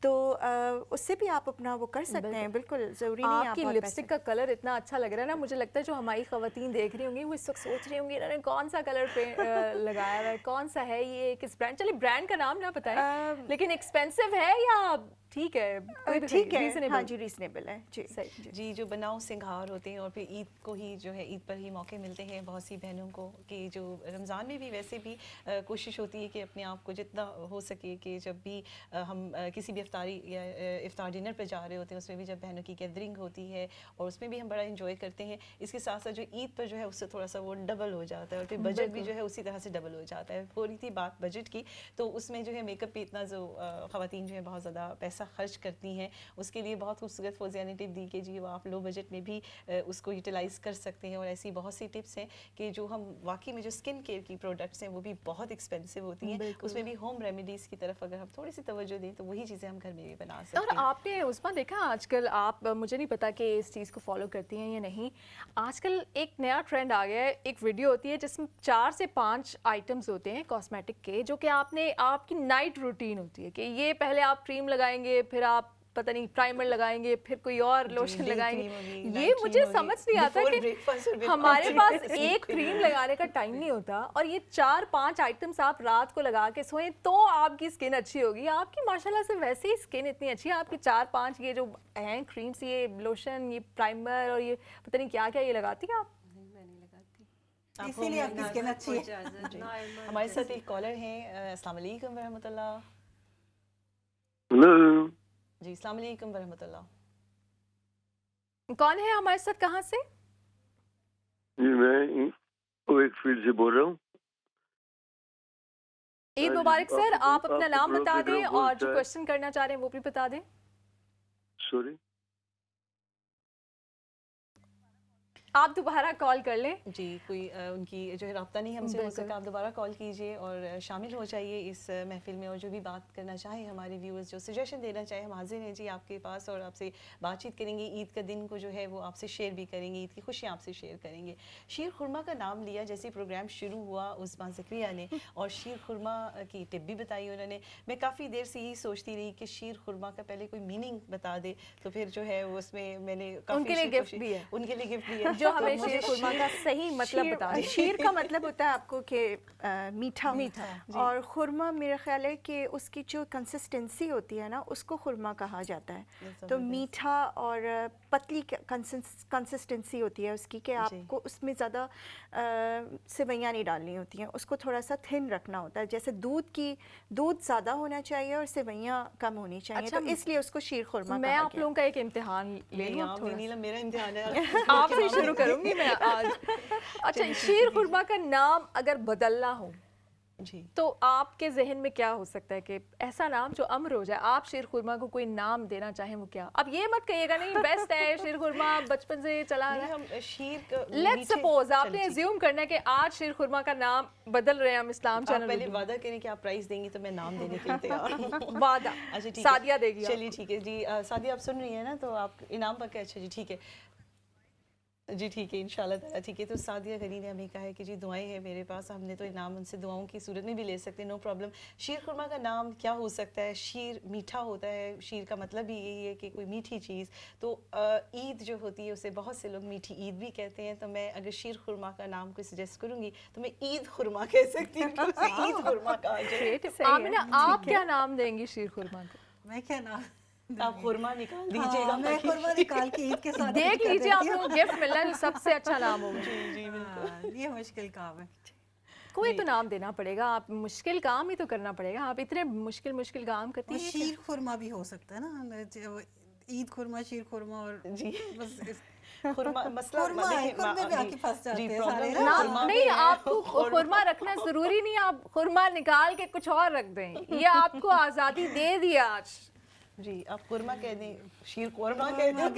تو اس سے بھی آپ اپنا وہ کر سکتے ہیں. بالکل ضروری نہیں آپ کی لپسٹک کا کلر اتنا اچھا لگ رہا ہے نا, مجھے لگتا ہے جو ہماری خواتین دیکھ رہی ہوں گی وہ اس وقت سوچ رہی ہوں گی انہوں نے کون سا کلر لگایا ہوا ہے, کون سا ہے یہ, کس برانڈ, چلیے برانڈ کا نام نہ بتائیں لیکن ایکسپینسو ہے یا ٹھیک ہے؟ ٹھیک ہے, ہاں جی ریزنیبل ہے جی. جی جو بناؤ سنگھار ہوتے ہیں اور پھر عید کو ہی جو ہے عید پر ہی موقع ملتے ہیں بہت سی بہنوں کو کہ جو رمضان میں بھی ویسے بھی کوشش ہوتی ہے کہ اپنے آپ کو جتنا ہو سکے کہ جب بھی ہم کسی بھی افطاری یا افطار ڈنر پہ جا رہے ہوتے ہیں اس میں بھی جب بہنوں کی گیدرنگ ہوتی ہے اور اس میں بھی ہم بڑا انجوائے کرتے ہیں. اس کے ساتھ ساتھ جو عید پر جو ہے اس سے تھوڑا سا وہ ڈبل ہو جاتا ہے اور پھر بجٹ بھی جو ہے اسی طرح سے ڈبل ہو جاتا ہے. ہو رہی تھی بات بجٹ کی, تو اس میں جو ہے میک اپ پہ اتنا جو خواتین جو ہے بہت زیادہ پیسہ خرچ کرتی ہیں, اس کے لیے بہت خوبصورت فوزیہ نے ٹپ دی کہ جی وہ آپ لو بجٹ میں بھی اس کو یوٹیلائز کر سکتے ہیں. اور ایسی بہت سی ٹپس ہیں کہ جو ہم واقعی میں جو اسکن کیئر کی پروڈکٹس ہیں وہ بھی بہت ایکسپینسو ہوتی ہیں, اس میں بھی ہوم ریمیڈیز کی طرف اگر ہم تھوڑی سی توجہ دیں تو وہی چیزیں ہم گھر میں بھی بنا سکتے ہیں. اور آپ نے عثمان دیکھا آج کل, آپ مجھے نہیں پتا کہ اس چیز کو فالو کرتی ہیں یا نہیں, آج کل ایک نیا ٹرینڈ آ گیا ہے, ایک ویڈیو ہوتی ہے جس میں 4 سے 5 آئٹمز ہوتے ہیں کاسمیٹک کے جو کہ آپ کی نائٹ روٹین ہوتی ہے کہ یہ پہلے آپ کریم لگائیں گے, پھر آپ پتہ نہیں پرائمر لگائیں گے, پھر کوئی اور لوشن لگائیں گے. یہ مجھے سمجھ نہیں آتا کہ ہمارے پاس ایک کریم لگانے کا ٹائم نہیں ہوتا اور یہ 4-5 آئٹمس آپ رات کو لگا کے سوئیں تو آپ کی اسکن اچھی ہوگی. آپ کی ماشاءاللہ سے ویسے ہی اسکن اتنی اچھی ہے, آپ کی 4-5 یہ جو ہیں کریمس, یہ لوشن, یہ پرائمر اور یہ پتہ نہیں کیا کیا یہ لگاتی ہیں آپ؟ میں نہیں لگاتی, اسی لیے آپ کی اسکن اچھی ہے. ہمارے ساتھ ایک کالر ہیں. السلام علیکم ورحمۃ اللہ. جی السلام علیکم ورحمۃ اللہ. کون ہے ہمارے ساتھ, کہاں سے؟ جی میں ایک فیلڈ سے بول رہا ہوں. عید مبارک سر. آپ اپنا نام بتا دیں اور جو کوشچن کرنا چاہ رہے ہیں وہ بھی بتا دیں. سوری, آپ دوبارہ کال کر لیں. جی کوئی ان کی جو ہے رابطہ نہیں ہم سے ہو سکا, آپ دوبارہ کال کیجئے اور شامل ہو جائیے اس محفل میں, اور جو بھی بات کرنا چاہیں ہمارے ویورز, جو سجیشن دینا چاہیں, ہم حاضر ہیں جی آپ کے پاس اور آپ سے بات چیت کریں گے. عید کا دن کو جو ہے وہ آپ سے شیئر بھی کریں گے, عید کی خوشیاں آپ سے شیئر کریں گے. شیر خورما کا نام لیا جیسے پروگرام شروع ہوا عثمان زکریا نے, اور شیر خورما کی ٹپ بھی بتائی انہوں نے. میں کافی دیر سے یہی سوچتی رہی کہ شیر خورما کا پہلے کوئی میننگ بتا دے, تو پھر جو ہے اس میں میں نے ان کے لیے گفٹ بھی ہے, ان کے لیے گفٹ بھی ہے جو ہمیں شیر خورما کا صحیح مطلب بتا دیں. شیر کا مطلب ہوتا ہے آپ کو کہ میٹھا, اور خورما میرا خیال ہے کہ اس کی جو کنسسٹنسی ہوتی ہے نا اس کو خورما کہا جاتا ہے. تو میٹھا اور پتلی کنسسٹنسی ہوتی ہے اس کی کہ آپ کو اس میں زیادہ سوئیاں نہیں ڈالنی ہوتی ہیں, اس کو تھوڑا سا تھن رکھنا ہوتا ہے. جیسے دودھ زیادہ ہونا چاہیے اور سوئیاں کم ہونی چاہیے, تو اس لیے اس کو شیر خورما کہا گیا. میں آپ لوگوں کا ایک امتحان لے لوں, میرا امتحان ہے آپ سے شروع کروں گی میں آج. اچھا, شیر خورما کا نام اگر بدلنا ہو جی تو آپ کے ذہن میں کیا ہو سکتا ہے کہ ایسا نام جو امر ہو جائے, آپ شیر خورما کو کوئی نام دینا چاہیں وہ کیا؟ اب یہ مت کہیے گا نہیں بیسٹ ہے شیر خورما بچپن سے چلا ہے. لیٹس سپوز آپ نے ایزیوم کرنا ہے کہ آج شیر خورما کا نام بدل رہے ہیں ہم اسلام چینل. پہلے وعدہ کریں کہ آپ پرائز دیں گی تو میں نام دینے کے لیے تیار ہوں. وعدہ. اچھا ٹھیک ہے, سعدیہ دے گی. چلیے ٹھیک ہے جی. سعدیہ آپ سن رہی ہیں نا, تو آپ انعام پکا. اچھا جی ٹھیک ہے, جی ٹھیک ہے انشاءاللہ تعالیٰ ٹھیک ہے. تو سعدیہ غنی نے ہمیں کہا ہے کہ جی دعائیں ہیں میرے پاس, ہم نے تو انعام ان سے دعاؤں کی صورت میں بھی لے سکتے ہیں, نو پرابلم. شیر خورما کا نام کیا ہو سکتا ہے؟ شیر میٹھا ہوتا ہے, شیر کا مطلب ہی یہی ہے کہ کوئی میٹھی چیز. تو عید جو ہوتی ہے اسے بہت سے لوگ میٹھی عید بھی کہتے ہیں, تو میں اگر شیر خورما کا نام کوئی سجیسٹ کروں گی تو میں عید خورما کہہ سکتی ہوں, عید خورما کہا جائے. آمنہ آپ کیا نام دیں گی شیر خورما کو؟ میں کیا نام, آپ خورما نکال دیجیے گا. میں خورما نکال کے عید کے ساتھ دیکھ لیجیے, آپ کو گفٹ مل رہا ہے, سب سے اچھا نام ہوگا. جی بالکل, یہ مشکل کام ہے. کوئی تو نام دینا پڑے گا, آپ مشکل کام ہی تو کرنا پڑے گا. آپ اتنے مشکل کام کرتی ہیں. شیر خورما بھی ہو سکتا ہے نا, عید خورما, شیر خورما, اور جی بس مسئلہ نہیں, آپ کو خورما رکھنا ضروری نہیں, آپ خورما نکال کے کچھ اور رکھ دیں, یہ آپ کو آزادی دے دیا آج. جی آپ قورمہ کہہ دیں, شیر قورمہ کہہ دیں.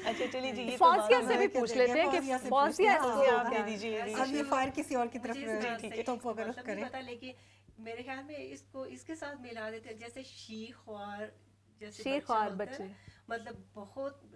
اچھا چلیے جی, یہ فوزیہ سے بھی پوچھ لیتے ہیں کہ فوزیہ آپ دے دیجیے. اب یہ فائر کسی اور کی طرف تو اگر کریں, لیکن میرے خیال میں اس کو اس کے ساتھ ملا دیتے ہیں, جیسے شیر خوار, جیسے شیر خوار بچے, مطلب بہت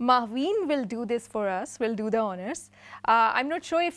Mahveen will do this for us, will do the honors. I'm not sure if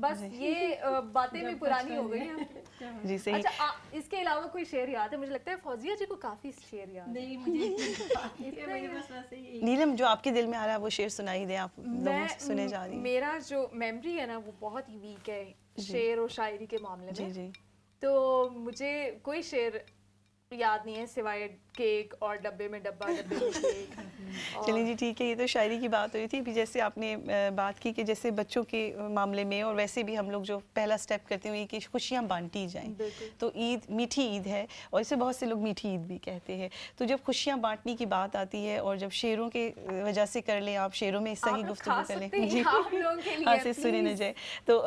بس یہ باتیں بھی پرانی ہو گئی ہیں. جی صحیح. اچھا اس کے علاوہ کوئی شعر یاد ہے؟ مجھے لگتا ہے فوزیہ جی کو کافی شعر یاد ہے. نہیں مجھے میرے پاس ویسے ہی نیلم جو آپ کے دل میں آ رہا ہے وہ شعر سنائی دیں, آپ لوگوں سے سنے جا رہی ہیں. میرا جو میموری ہے نا وہ بہت ہی ویک ہے شعر اور شاعری کے معاملے میں. جی تو مجھے کوئی شعر یاد نہیں ہے سوائے کیک اور ڈبے میں ڈبہ ڈبے میں کیک. چلیں جی ٹھیک ہے, یہ تو شاعری کی بات ہوئی تھی. ابھی جیسے آپ نے بات کی کہ جیسے بچوں کے معاملے میں اور ویسے بھی ہم لوگ جو پہلا سٹیپ کرتے ہیں کہ خوشیاں بانٹی جائیں, تو عید میٹھی عید ہے اور اسے بہت سے لوگ میٹھی عید بھی کہتے ہیں. تو جب خوشیاں بانٹنے کی بات آتی ہے اور جب شعروں کے وجہ سے کر لیں, آپ شعروں میں حصہ کی گفتگو کر لیں جی ہاں سے سنی نہ جائے, تو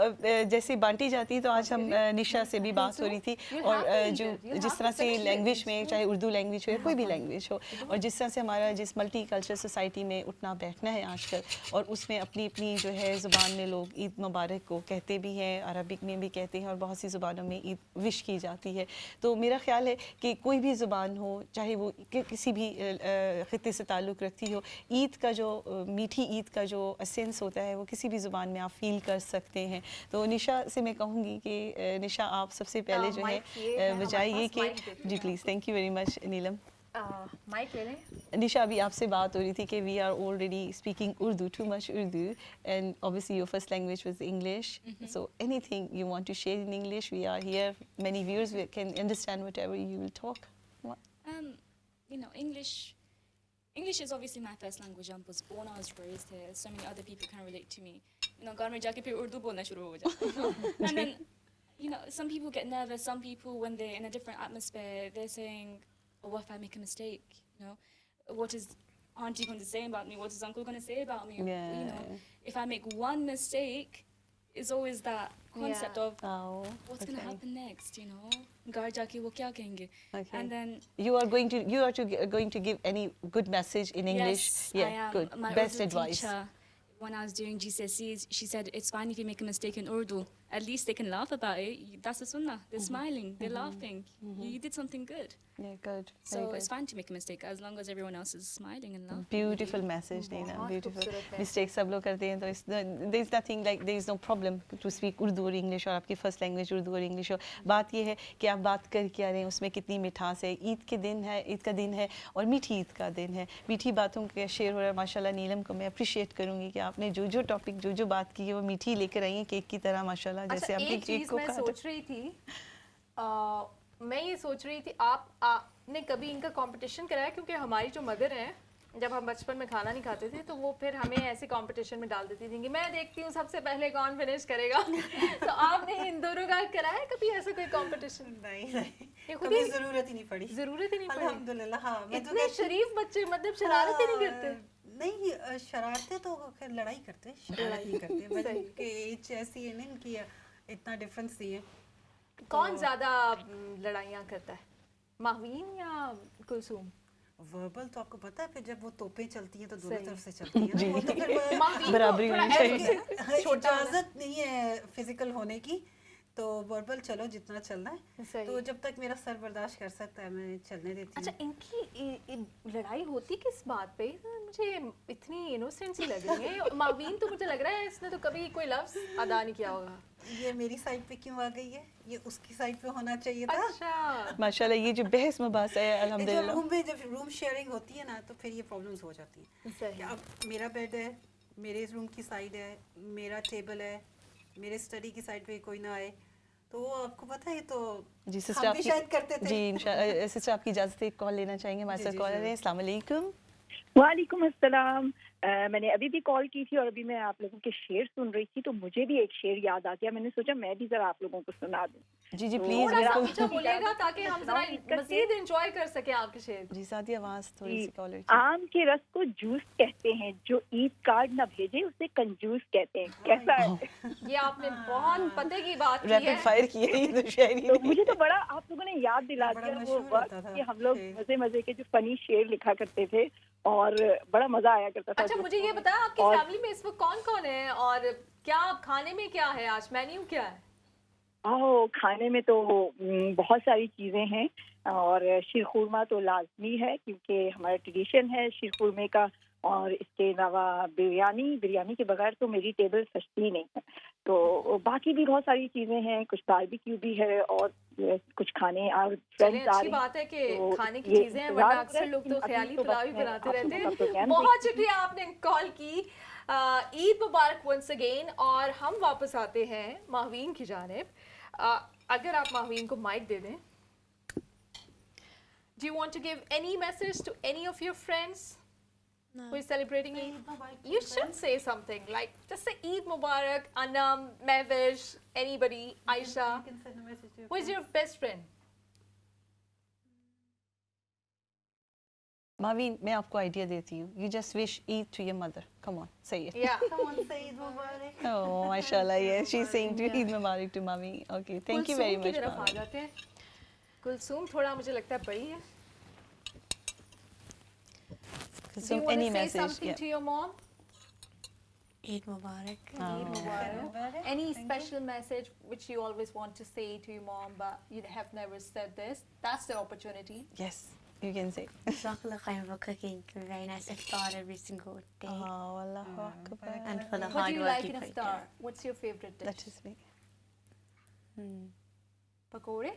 جیسے بانٹی جاتی ہے. تو آج ہم نشا سے بھی بات ہو رہی تھی, اور جو جس طرح سے لینگویج میں, چاہے اردو لینگویج ہو یا کوئی بھی لینگویج ہو, اور جس طرح سے ہمارا جس ملٹی کلچر سوسائٹی میں اٹھنا بیٹھنا ہے آج کل, اور اس میں اپنی اپنی جو ہے زبان میں لوگ عید مبارک کو کہتے بھی ہیں, عربک میں بھی کہتے ہیں, اور بہت سی زبانوں میں عید وش کی جاتی ہے. تو میرا خیال ہے کہ کوئی بھی زبان ہو, چاہے وہ کسی بھی خطے سے تعلق رکھتی ہو, عید کا جو میٹھی عید کا جو اسینس ہوتا ہے وہ کسی بھی زبان میں آپ فیل کر سکتے ہیں. تو نشا سے میں کہوں گی کہ نشا آپ سب سے پہلے جو ہے بجائے کہ جی please. Thank you very much Neelam. Mike لے لیں. نشا ابھی آپ سے بات ہو رہی تھی کہ we are already speaking Urdu, too much Urdu, and obviously your first language was English. So anything you want to share in English, we are here, many viewers can understand whatever you will talk. English is obviously my first language. I was born, I was raised here. So many other people can relate to me. گھر میں جا کے پھر اردو بولنا شروع ہو جاتا. And then some people get nervous. Some people, when they're in a different atmosphere, they're saying, oh, what if I make a mistake? What is auntie going to say about me? What is uncle going to say about me? If I make one mistake, it's always that concept of what's going to happen next, گھر جا کے وہ کیا کہیں گے. And then you are going to give any good message in English? Yes, I am. Good. My Best Urdu advice. teacher, when I was doing GCSEs, she said it's fine if you make a mistake in Urdu. At least they can laugh about it. That's the sunnah. They're smiling. They're laughing. You did something good. Yeah, good. So it's fine to make a mistake as long as everyone else is smiling and laughing. Beautiful message, Neena. Beautiful. Mistakes سب لوگ کرتے ہیں, تو there is nothing like, there is no problem to speak Urdu or English, اور آپ کی first language Urdu اور English ہو. بات یہ ہے کہ آپ بات کر کے آ رہے ہیں, اس میں کتنی مٹھاس ہے. عید کے دن ہے, عید کا دن ہے, اور میٹھی عید کا دن ہے. میٹھی باتوں کا شیئر ہو رہا ہے. ماشاء اللہ نیلم کو میں اپریشیٹ کروں گی کہ آپ نے جو ٹاپک, جو بات کی ہے وہ میٹھی لے کر آئی ہیں کیک کی طرح ماشاء اللہ. جیسے آپ ایک چیز میں سوچ رہی تھی, میں یہ سوچ رہی تھی, آپ نے کبھی ان کا کمپٹیشن کرایا؟ کیونکہ ہماری جو مدر ہیں, جب ہم بچپن میں کھانا نہیں کھاتے تھے تو وہ پھر ہمیں ایسے کمپٹیشن میں ڈال دیتی تھیں کہ میں دیکھتی ہوں سب سے پہلے کون فنش کرے گا. تو آپ نے ان دونوں کا کرایا کبھی ایسا کوئی کمپٹیشن؟ نہیں, کبھی ضرورت ہی نہیں پڑی. ضرورت ہی نہیں پڑی, الحمدللہ. ہاں, اتنے شریف بچے, مطلب شرارتیں نہیں کرتے. نہیں, شرارتیں تو خیر لڑائی کرتے, شرارت نہیں کرتے. بچوں کی ایج ایسی ہے نا, ان کی اتنا ڈفرینس نہیں ہے. کون زیادہ لڑائیاں کرتا ہے, ماہوین یا کلثوم؟ وربل تو آپ کو پتا ہے, پھر جب وہ توپیں چلتی ہیں تو دونوں طرف سے چلتی ہیں, وہ تو پھر برابری ہونی چاہیے. اجازت نہیں ہے فزیکل ہونے کی, تو وربل چلو جتنا چلنا ہے, تو جب تک میرا سر برداشت کر سکتا ہے میں چلنے دیتی ہوں. اچھا, ان کی لڑائی ہوتی کس بات پہ؟ مجھے اتنی انوسینٹ سی لگ رہی ہے. ماوین تو مجھے لگ رہا ہے اس نے تو کبھی کوئی لفظ ادا نہیں کیا ہوگا. یہ میری سائڈ پہ کیوں آ گئی ہے, یہ اس کی سائڈ پہ ہونا چاہیے تھا. اچھا, ماشاءاللہ یہ جو بحث مباحثہ ہے الحمدللہ, روم میں جب روم شیئرنگ ہوتی ہے نا تو پھر یہ پرابلمس ہو جاتی ہیں. کہ اب میرا بیڈ ہے, میرے روم کی سائڈ ہے, میرا ٹیبل ہے, میرے اسٹڈی کی سائڈ پہ کوئی نہ آئے, تو وہ آپ کو پتہ ہے. تو جی سسٹر ہم آپ بھی کی, شاید کرتے تھے. جی انشاءاللہ سسٹر آپ کی اجازت سے کال لینا چاہیں گے. ہمارے ساتھ کالر ہیں. السلام علیکم. وعلیکم السلام. میں نے ابھی بھی کال کی تھی اور ابھی میں آپ لوگوں کے شعر سن رہی تھی, تو مجھے بھی ایک شعر یاد آ گیا. میں نے سوچا میں بھی ذرا آپ لوگوں کو سنا دوں. جی جی پلیز, بالکل بولیے گا تاکہ ہم ذرا مزید انجوائے کر سکیں آپ کے شعر. جی ساتھی آواز تھوڑی سی کالر. آم کے رس کو جوس کہتے ہیں, جو عید کارڈ نہ بھیجے اسے کنجوس کہتے ہیں. کیسا ہے؟ یہ آپ نے بہت پتے کی بات کی ہے, ریپڈ فائر کی ہے یہ تو شاعری. تو مجھے تو بڑا آپ لوگوں نے یاد دلا دیا وہ وقت کہ ہم لوگ مزے مزے کے جو فنی شعر لکھا کرتے تھے اور بڑا مزہ آیا کرتا تھا. اچھا مجھے یہ بتایا آپ کی فیملی میں اس وقت کون کون ہے اور کیا کھانے میں کیا ہے آج, مینیو کیا ہے؟ کھانے میں تو بہت ساری چیزیں ہیں, اور شیر خورما تو لازمی ہے کیونکہ ہمارا ٹریڈیشن ہے شیر خورمے کا, اور اس کے علاوہ بریانی کے بغیر تو میری ٹیبل سجتی ہی نہیں ہے. تو باقی بھی بہت ساری چیزیں ہیں, کچھ باربیکیو بھی ہے اور کچھ کھانے اور چلیں اچھی بات ہے کہ کھانے کی چیزیں ہیں, ورنہ اکثر لوگ تو خیالی پلاؤ ہی بناتے رہتے ہیں. بہت شکریہ آپ نے کال کی. عید مبارک ونس اگین. اور ہم واپس آتے ہیں ماہوین کی جانب. اگر آپ ماہوین کو مائک دے دیں. Do you want to give any message to any of your friends who is celebrating Eid? You should say something, like just say Eid Mubarak, Anam, Mehwish, anybody, Aisha. Who is your best friend? Maveen, میں آپ کو idea دیتی ہوں. You just wish Eid to your mother. Come on, say it. Yeah. Come on, say Eid Mubarak. Oh, mashallah, yes. She's saying to Eid Mubarak to Mami. Okay, thank you very Kulsoom کی much, طرف آ Mami. جاتے ہیں. کلثوم تھوڑا مجھے لگتا ہے بڑی ہے. Do you So, want any to say message? something to your mom? Eid Mubarak. Eid Mubarak. Any special message which you always want to say to your mom but you have never said this? That's the opportunity. Yes, you can say. Jazakallah khair for cooking a very nice iftar every single day. Oh, Allahu Akbar. And for the What hard do you work like you in put iftar? in. What's your favorite dish? That is me. Pakore?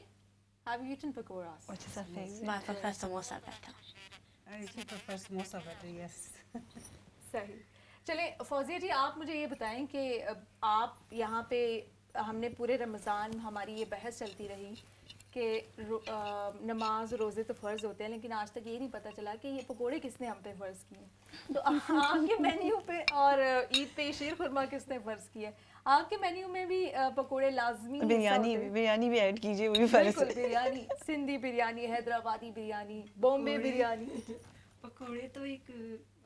Have you eaten pakoras? What is our favorite? But I prefer samosa better. I prefer samosa better, yes. صحیح. چلیں فوزیہ جی, آپ مجھے یہ بتائیں کہ آپ یہاں پہ, ہم نے پورے رمضان ہماری یہ بحث چلتی رہی کہ نماز روزے تو فرض ہوتے ہیں, لیکن آج تک یہ نہیں پتہ چلا کہ یہ پکوڑے کس نے ہم پہ فرض کیے. تو آپ کے مینیو پہ اور عید پہ شیر خورما کس نے فرض کیا ہے؟ آپ کے مینیو میں بھی پکوڑے لازمی بریانی بھی ایڈ کیجیے, وہ بھی فرض ہے. بالکل, بریانی, سندھی بریانی, حیدرآبادی بریانی, بامبے بریانی. پکوڑے تو ایک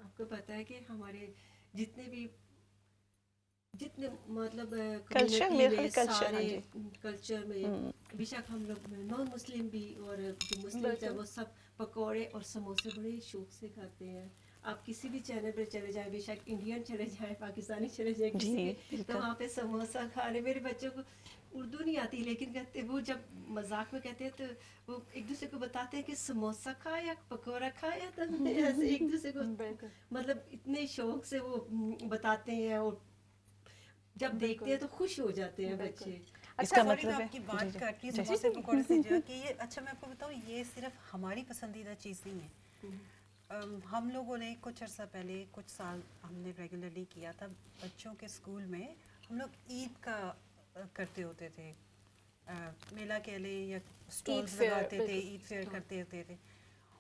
آپ کو پتہ ہے کہ ہمارے جتنے مطلب سارے کلچر میں بے شک ہم لوگ نان مسلم بھی اور جو مسلم ہے وہ سب پکوڑے اور سموسے بڑے شوق سے کھاتے ہیں. آپ کسی بھی چینل پہ چلے جائیں, بے شک انڈین چلے جائیں, پاکستانی چلے جائیں, کسی تو وہاں پہ سموسہ کھا رہے. میرے بچوں کو اردو نہیں آتی, لیکن کہتے وہ جب مذاق میں کہتے ہیں تو وہ ایک دوسرے کو بتاتے ہیں کہ سموسہ کھایا, پکوڑا کھایا. تو ایسے ایک دوسرے کو مطلب اتنے شوق سے وہ بتاتے ہیں, اور جب دیکھتے ہیں تو خوش ہو جاتے ہیں بچے. اس کا مطلب آپ کی بات کر کے سموسے پکوڑے سے جو کہ یہ, اچھا میں آپ کو بتاؤں, یہ صرف ہماری پسندیدہ چیز نہیں ہے. ہم لوگوں نے کچھ عرصہ پہلے, کچھ سال ہم نے ریگولرلی کیا تھا, بچوں کے اسکول میں ہم لوگ عید کا کرتے ہوتے تھے, میلہ کہہ لیں یا اسٹالز لگاتے تھے, عید فیئر کرتے ہوتے تھے,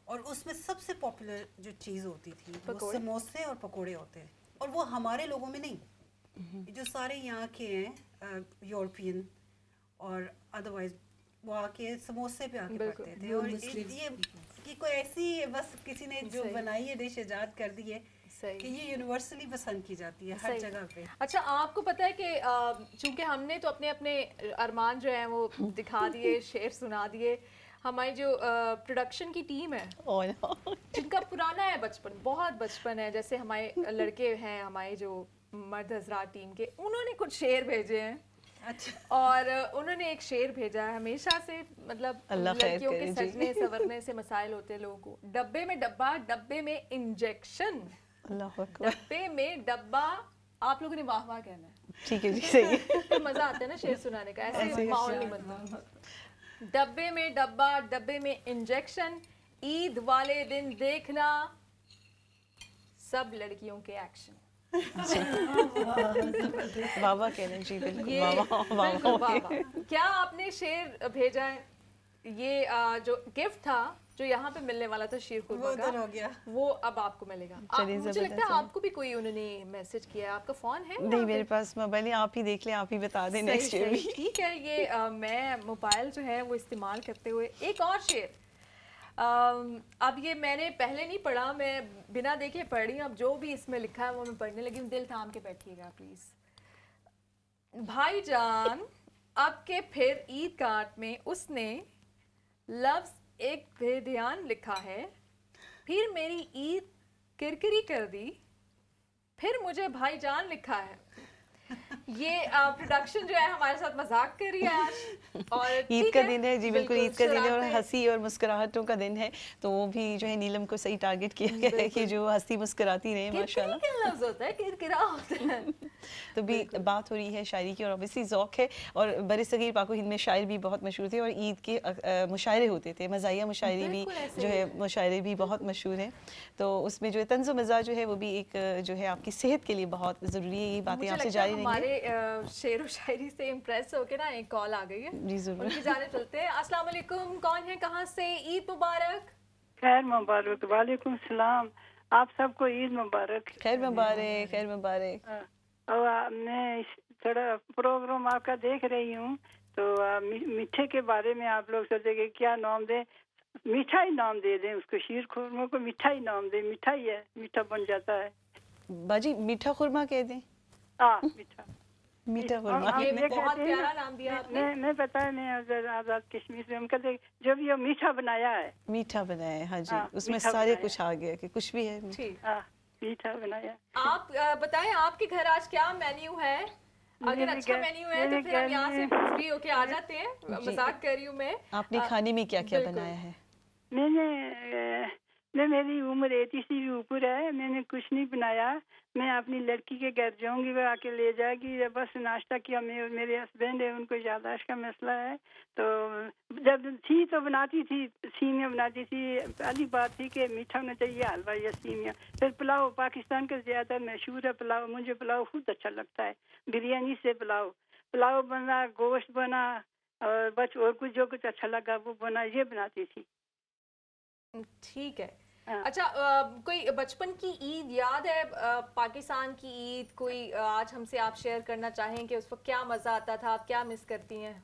اور اس میں سب سے پاپولر جو چیز ہوتی تھی وہ سموسے اور پکوڑے ہوتے ہیں. اور وہ ہمارے لوگوں میں نہیں, جو سارے یہاں کے ہیں یورپین اور ادروائز, وہ آ کے سموسے پہ آ کے پڑھتے تھے. اور یہ کوئی ایسی بس کسی نے جو بنائی ہے ڈش ایجاد کر دی ہے کہ یہ یونیورسلی پسند کی جاتی ہے ہر جگہ پہ. اچھا, آپ کو پتہ ہے کہ چونکہ ہم نے تو اپنے اپنے ارمان جو ہیں وہ دکھا دیے, شعر سنا دیے. ہماری جو پروڈکشن کی ٹیم ہے جن کا پرانا ہے بچپن, بہت بچپن ہے, جیسے ہمارے لڑکے ہیں, ہمارے جو مرد حضرات ٹیم کے, انہوں نے کچھ شعر بھیجے ہیں. اور انہوں نے ایک شعر بھیجا ہے ہمیشہ سے, مطلب لڑکیوں کے سجنے سورنے سے مسائل ہوتے ہیں لوگوں کو. ڈبے میں ڈبہ, ڈبے میں انجیکشن, ڈبے میں ڈبہ. آپ لوگوں نے واہ واہ کہنا ہے, ٹھیک ہے جی, صحیح. مزہ آتا ہے نا شعر سنانے کا, ایسے ماحول نہیں بنتا. ڈبے میں ڈبہ, ڈبے میں انجیکشن, عید والے دن دیکھنا سب لڑکیوں کے ایکشن. بابا کہہ رہے ہیں جی, بالکل. کیا آپ نے شعر بھیجا ہے؟ یہ جو گفٹ تھا جو یہاں پہ ملنے والا تھا شیر خورما کا, وہ اب آپ کو ملے گا. مجھے لگتا ہے آپ کو بھی کوئی انہوں نے میسج کیا ہے. آپ کا فون ہے؟ نہیں, میرے پاس موبائل ہے, آپ ہی دیکھ لیں, آپ ہی بتا دیں نیکسٹ شعر بھی. ٹھیک ہے, یہ میں موبائل جو ہے وہ استعمال کرتے ہوئے ایک اور شعر, اب یہ میں نے پہلے نہیں پڑھا, میں بنا دیکھے پڑھ رہی ہوں. اب جو بھی اس میں لکھا ہے وہ میں پڑھنے لگی ہوں. دل تھام کے بیٹھیے گا پلیز. بھائی جان اب کے پھر عید کارڈ میں اس نے لفظ ایک بے دھیان لکھا ہے, پھر میری عید کرکری کر دی, پھر مجھے بھائی جان لکھا ہے. یہ پروڈکشن جو ہے ہمارے ساتھ مذاق کر رہی ہے آج، اور عید کا دن ہے جی، بالکل عید کا دن ہے اور ہنسی اور مسکراہٹوں کا دن ہے، تو وہ بھی جو ہے نیلم کو صحیح ٹارگٹ کیا گیا ہے کہ جو ہنسی مسکراتی رہے ماشاءاللہ. کیا لفظ ہوتا ہے کرکرا ہوتا ہے. تو بھی بات ہو رہی ہے شاعری کی، اور اوبیسلی ذوق ہے، اور بر صغیر پاک و ہند میں شاعر بھی بہت مشہور تھے، اور عید کے مشاعرے ہوتے تھے، مزاحیہ مشاعرے بھی جو ہے مشاعرے بھی بہت مشہور ہیں. تو اس میں جو ہے طنز و مزاح جو ہے وہ بھی ایک جو ہے آپ کی صحت کے لیے بہت ضروری ہے. یہ باتیں آپ سے جاری رہیں گی. ہمارے شعر و شاعری سے امپریس ہو کے نا ایک کال آ گئی ہے جی ضرور. ان کی جانب چلتے ہیں. السلام علیکم، کون ہے، کہاں سے؟ عید مبارک. خیر مبارک. وعلیکم السلام، آپ سب کو عید مبارک. خیر مبارک، خیر مبارک. اور میں تھوڑا پروگرام آپ کا دیکھ رہی ہوں، تو میٹھے کے بارے میں آپ لوگ سوچے کہ کیا نام دیں، میٹھا ہی نام دے دیں اس کو، شیر خورموں کو میٹھا ہی نام دیں، میٹھا ہی ہے، میٹھا بن جاتا ہے. باجی میٹھا خورما کہہ دیں. ہاں میٹھا، میٹھا خورما. بہت پیارا نام دیا آپ نے. میں پتا ہے، میں آزاد کشمیر سے، ہم کہتے جو بھی یہ میٹھا بنایا ہے، میٹھا بنایا ہے. ہاں جی، اس میں سارے کچھ آ گیا کہ کچھ بھی ہے. میٹھا بنایا. آپ بتائیں آپ کے گھر آج کیا مینیو ہے؟ اگر اچھا مینیو ہے تو پھر ہم یہاں سے فری ہو کے آ جاتے ہیں. مذاق کر رہی ہوں میں. آپ نے کھانے میں کیا کیا بنایا ہے؟ میری عمر 80 سے بھی اوپر ہے، میں نے کچھ نہیں بنایا. میں اپنی لڑکی کے گھر جاؤں گی، وہ آ کے لے جائے گی. بس ناشتہ کیا. میرے ہسبینڈ ہے، ان کو یادداشت کا مسئلہ ہے، تو جب تھی تو بناتی تھی، سیویاں بناتی تھی. پہلی بات تھی کہ میٹھا ہونا چاہیے، حلوہ یا سیویاں. پھر پلاؤ، پاکستان کا زیادہ مشہور ہے پلاؤ. مجھے پلاؤ خود اچھا لگتا ہے، بریانی سے پلاؤ بنا، گوشت بنا، اور بس اور کچھ جو کچھ اچھا لگا وہ بنا، یہ بناتی تھی. ٹھیک ہے. اچھا، کوئی بچپن کی عید یاد ہے، پاکستان کی عید کوئی آج ہم سے آپ شیئر کرنا چاہیں کہ اس وقت کیا مزہ آتا تھا، آپ کیا مس کرتی ہیں؟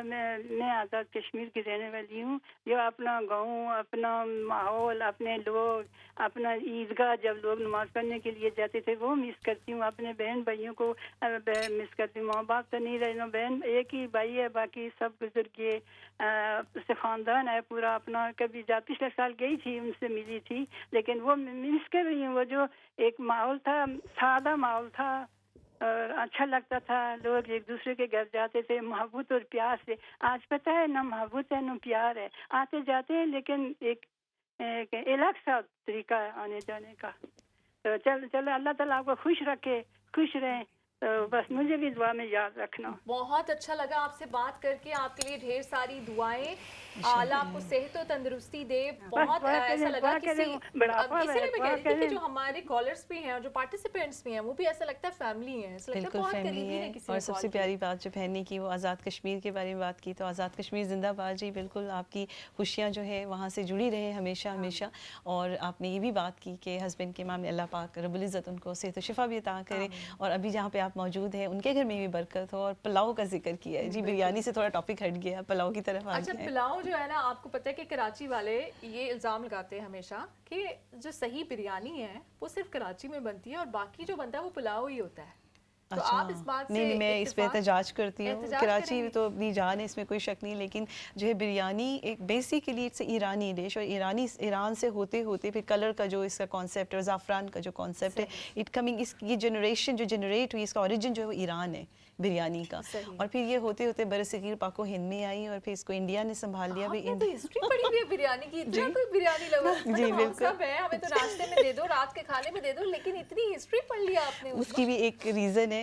میں آزاد کشمیر کی رہنے والی ہوں. جو اپنا گاؤں، اپنا ماحول، اپنے لوگ، اپنا عیدگاہ جب لوگ نماز پڑھنے کے لیے جاتے تھے وہ مس کرتی ہوں. اپنے بہن بھائیوں کو مس کرتی ہوں. ماں باپ تو نہیں رہے، بہن ایک ہی بھائی ہے، باقی سب گزر گئے. سے خاندان ہے پورا اپنا. کبھی پچھلے سال گئی تھی، ان سے ملی تھی، لیکن وہ مس کر رہی ہوں. وہ جو ایک ماحول تھا، سادہ ماحول تھا، اچھا لگتا تھا. لوگ ایک دوسرے کے گھر جاتے تھے محبت اور پیار سے. آج پتہ ہے نہ محبت ہے نہ پیار ہے. آتے جاتے ہیں لیکن ایک الگ سا طریقہ ہے آنے جانے کا. تو چلو اللہ تعالیٰ آپ کو خوش رکھے، خوش رہیں. بس مجھے بھی دعا میں یاد رکھنا. بہت اچھا لگا آپ سے بات کر کے. آپ کے لیے ڈھیر ساری دعائیں. اللہ آپ کو صحت و تندرستی دے. بہت ایسا لگا اسی لیے میں کہہ رہی تھی کہ جو ہمارے کالرز بھی ہیں اور جو پارٹیسپینٹس بھی ہیں وہ بھی ایسا لگتا ہے فیملی ہیں. بالکل فیملی ہے. اور سب سے پیاری بات جو بہن کی وہ آزاد کشمیر کے بارے میں بات کی، تو آزاد کشمیر زندہ باد جی. بالکل آپ کی خوشیاں جو ہے وہاں سے جڑی رہے ہمیشہ ہمیشہ. اور آپ نے یہ بھی بات کی کہ ہسبینڈ کے معاملے اللہ پاک رب العزت ان کو صحت و شفا بھی عطا کرے. اور ابھی جہاں پہ آپ موجود ہیں ان کے گھر میں بھی برکت ہو. اور پلاؤ کا ذکر کیا ہے جی، بریانی سے تھوڑا ٹاپک ہٹ گیا، پلاؤ کی طرف آ گیا. اچھا، پلاؤ جو ہے نا، آپ کو پتہ ہے کہ کراچی والے یہ الزام لگاتے ہیں ہمیشہ کہ جو صحیح بریانی ہے وہ صرف کراچی میں بنتی ہے اور باقی جو بنتا ہے وہ پلاؤ ہی ہوتا ہے. تو آپ اس بات سے نہیں، میں اس پہ احتجاج کرتی ہوں. کراچی تو اپنی جان ہے، اس میں کوئی شک نہیں، لیکن جو ہے بریانی ایک بیسیکلی اٹس ایرانی ڈش. اور ایران سے ہوتے ہوتے پھر کلر کا جو اس کا کانسیپٹ اور زعفران کا جو کانسیپٹ ہے اٹ کمنگ، اس یہ جنریشن جو جنریٹ ہوئی اس کا اوریجن جو ہے وہ ایران ہے بریانی کا. اور پھر یہ ہوتے ہوتے برصغیر پاک و ہند میں آئی اور پھر اس کو انڈیا نے سنبھال لیا. ہسٹری پڑھی ہوئی ہے بریانی کی. اتنا کوئی بریانی لور جی بالکل ہے، ہمیں تو ناشتے میں دے دو، رات کے کھانے میں دے دو، لیکن اتنی ہسٹری پڑھ لیا آپ نے. اس کی بھی ایک ریزن ہے.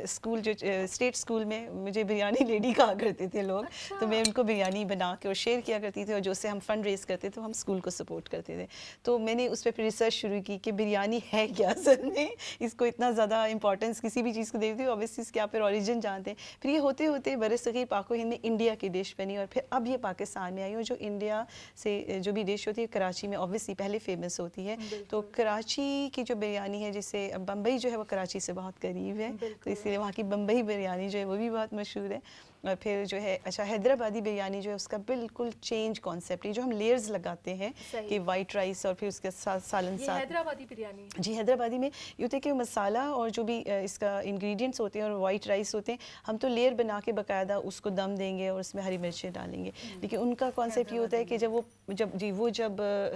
اسکول جو اسٹیٹ اسکول میں مجھے بریانی لیڈی کہا کرتے تھے لوگ. تو میں ان کو بریانی بنا کے اور شیئر کیا کرتی تھی، اور جو اس سے ہم فنڈ ریز کرتے تھے ہم اسکول کو سپورٹ کرتے تھے. تو میں نے اس پہ پھر ریسرچ شروع کی کہ بریانی ہے کیا اصل میں. اس کو اتنا زیادہ امپورٹنس کسی بھی چیز کو دیتی ہوں، اوبیسلی اس کے آپ پھر اوریجن جانتے ہیں. پھر یہ ہوتے ہوتے برصغیر پاک و ہند میں انڈیا کی ڈش بنی، اور پھر اب یہ پاکستان میں آئی. اور جو انڈیا سے جو بھی ڈش ہوتی ہے کراچی میں اوبیسلی پہلے فیمس ہوتی ہے. تو کراچی کی جو بریانی ہے، جسے بمبئی جو ہے وہ کراچی سے بہت قریب ہے، تو اس لیے وہاں کی بمبئی بریانی جو ہے وہ بھی بہت مشہور ہے. اور پھر جو ہے اچھا حیدرآبادی بریانی جو ہے اس کا بالکل چینج کانسیپٹ ہے, جو ہم لیئرز لگاتے ہیں کہ وائٹ رائس اور پھر اس کے ساتھ سالن یہ حیدرآبادی بریانی جی حیدرآبادی میں یہ ہوتا ہے کہ مسالہ اور جو بھی اس کا انگریڈینٹس ہوتے ہیں اور وائٹ رائس ہوتے ہیں, ہم تو لیئر بنا کے باقاعدہ اس کو دم دیں گے اور اس میں ہری مرچیں ڈالیں گے, لیکن ان کا کانسیپٹ یہ ہوتا ہے کہ جب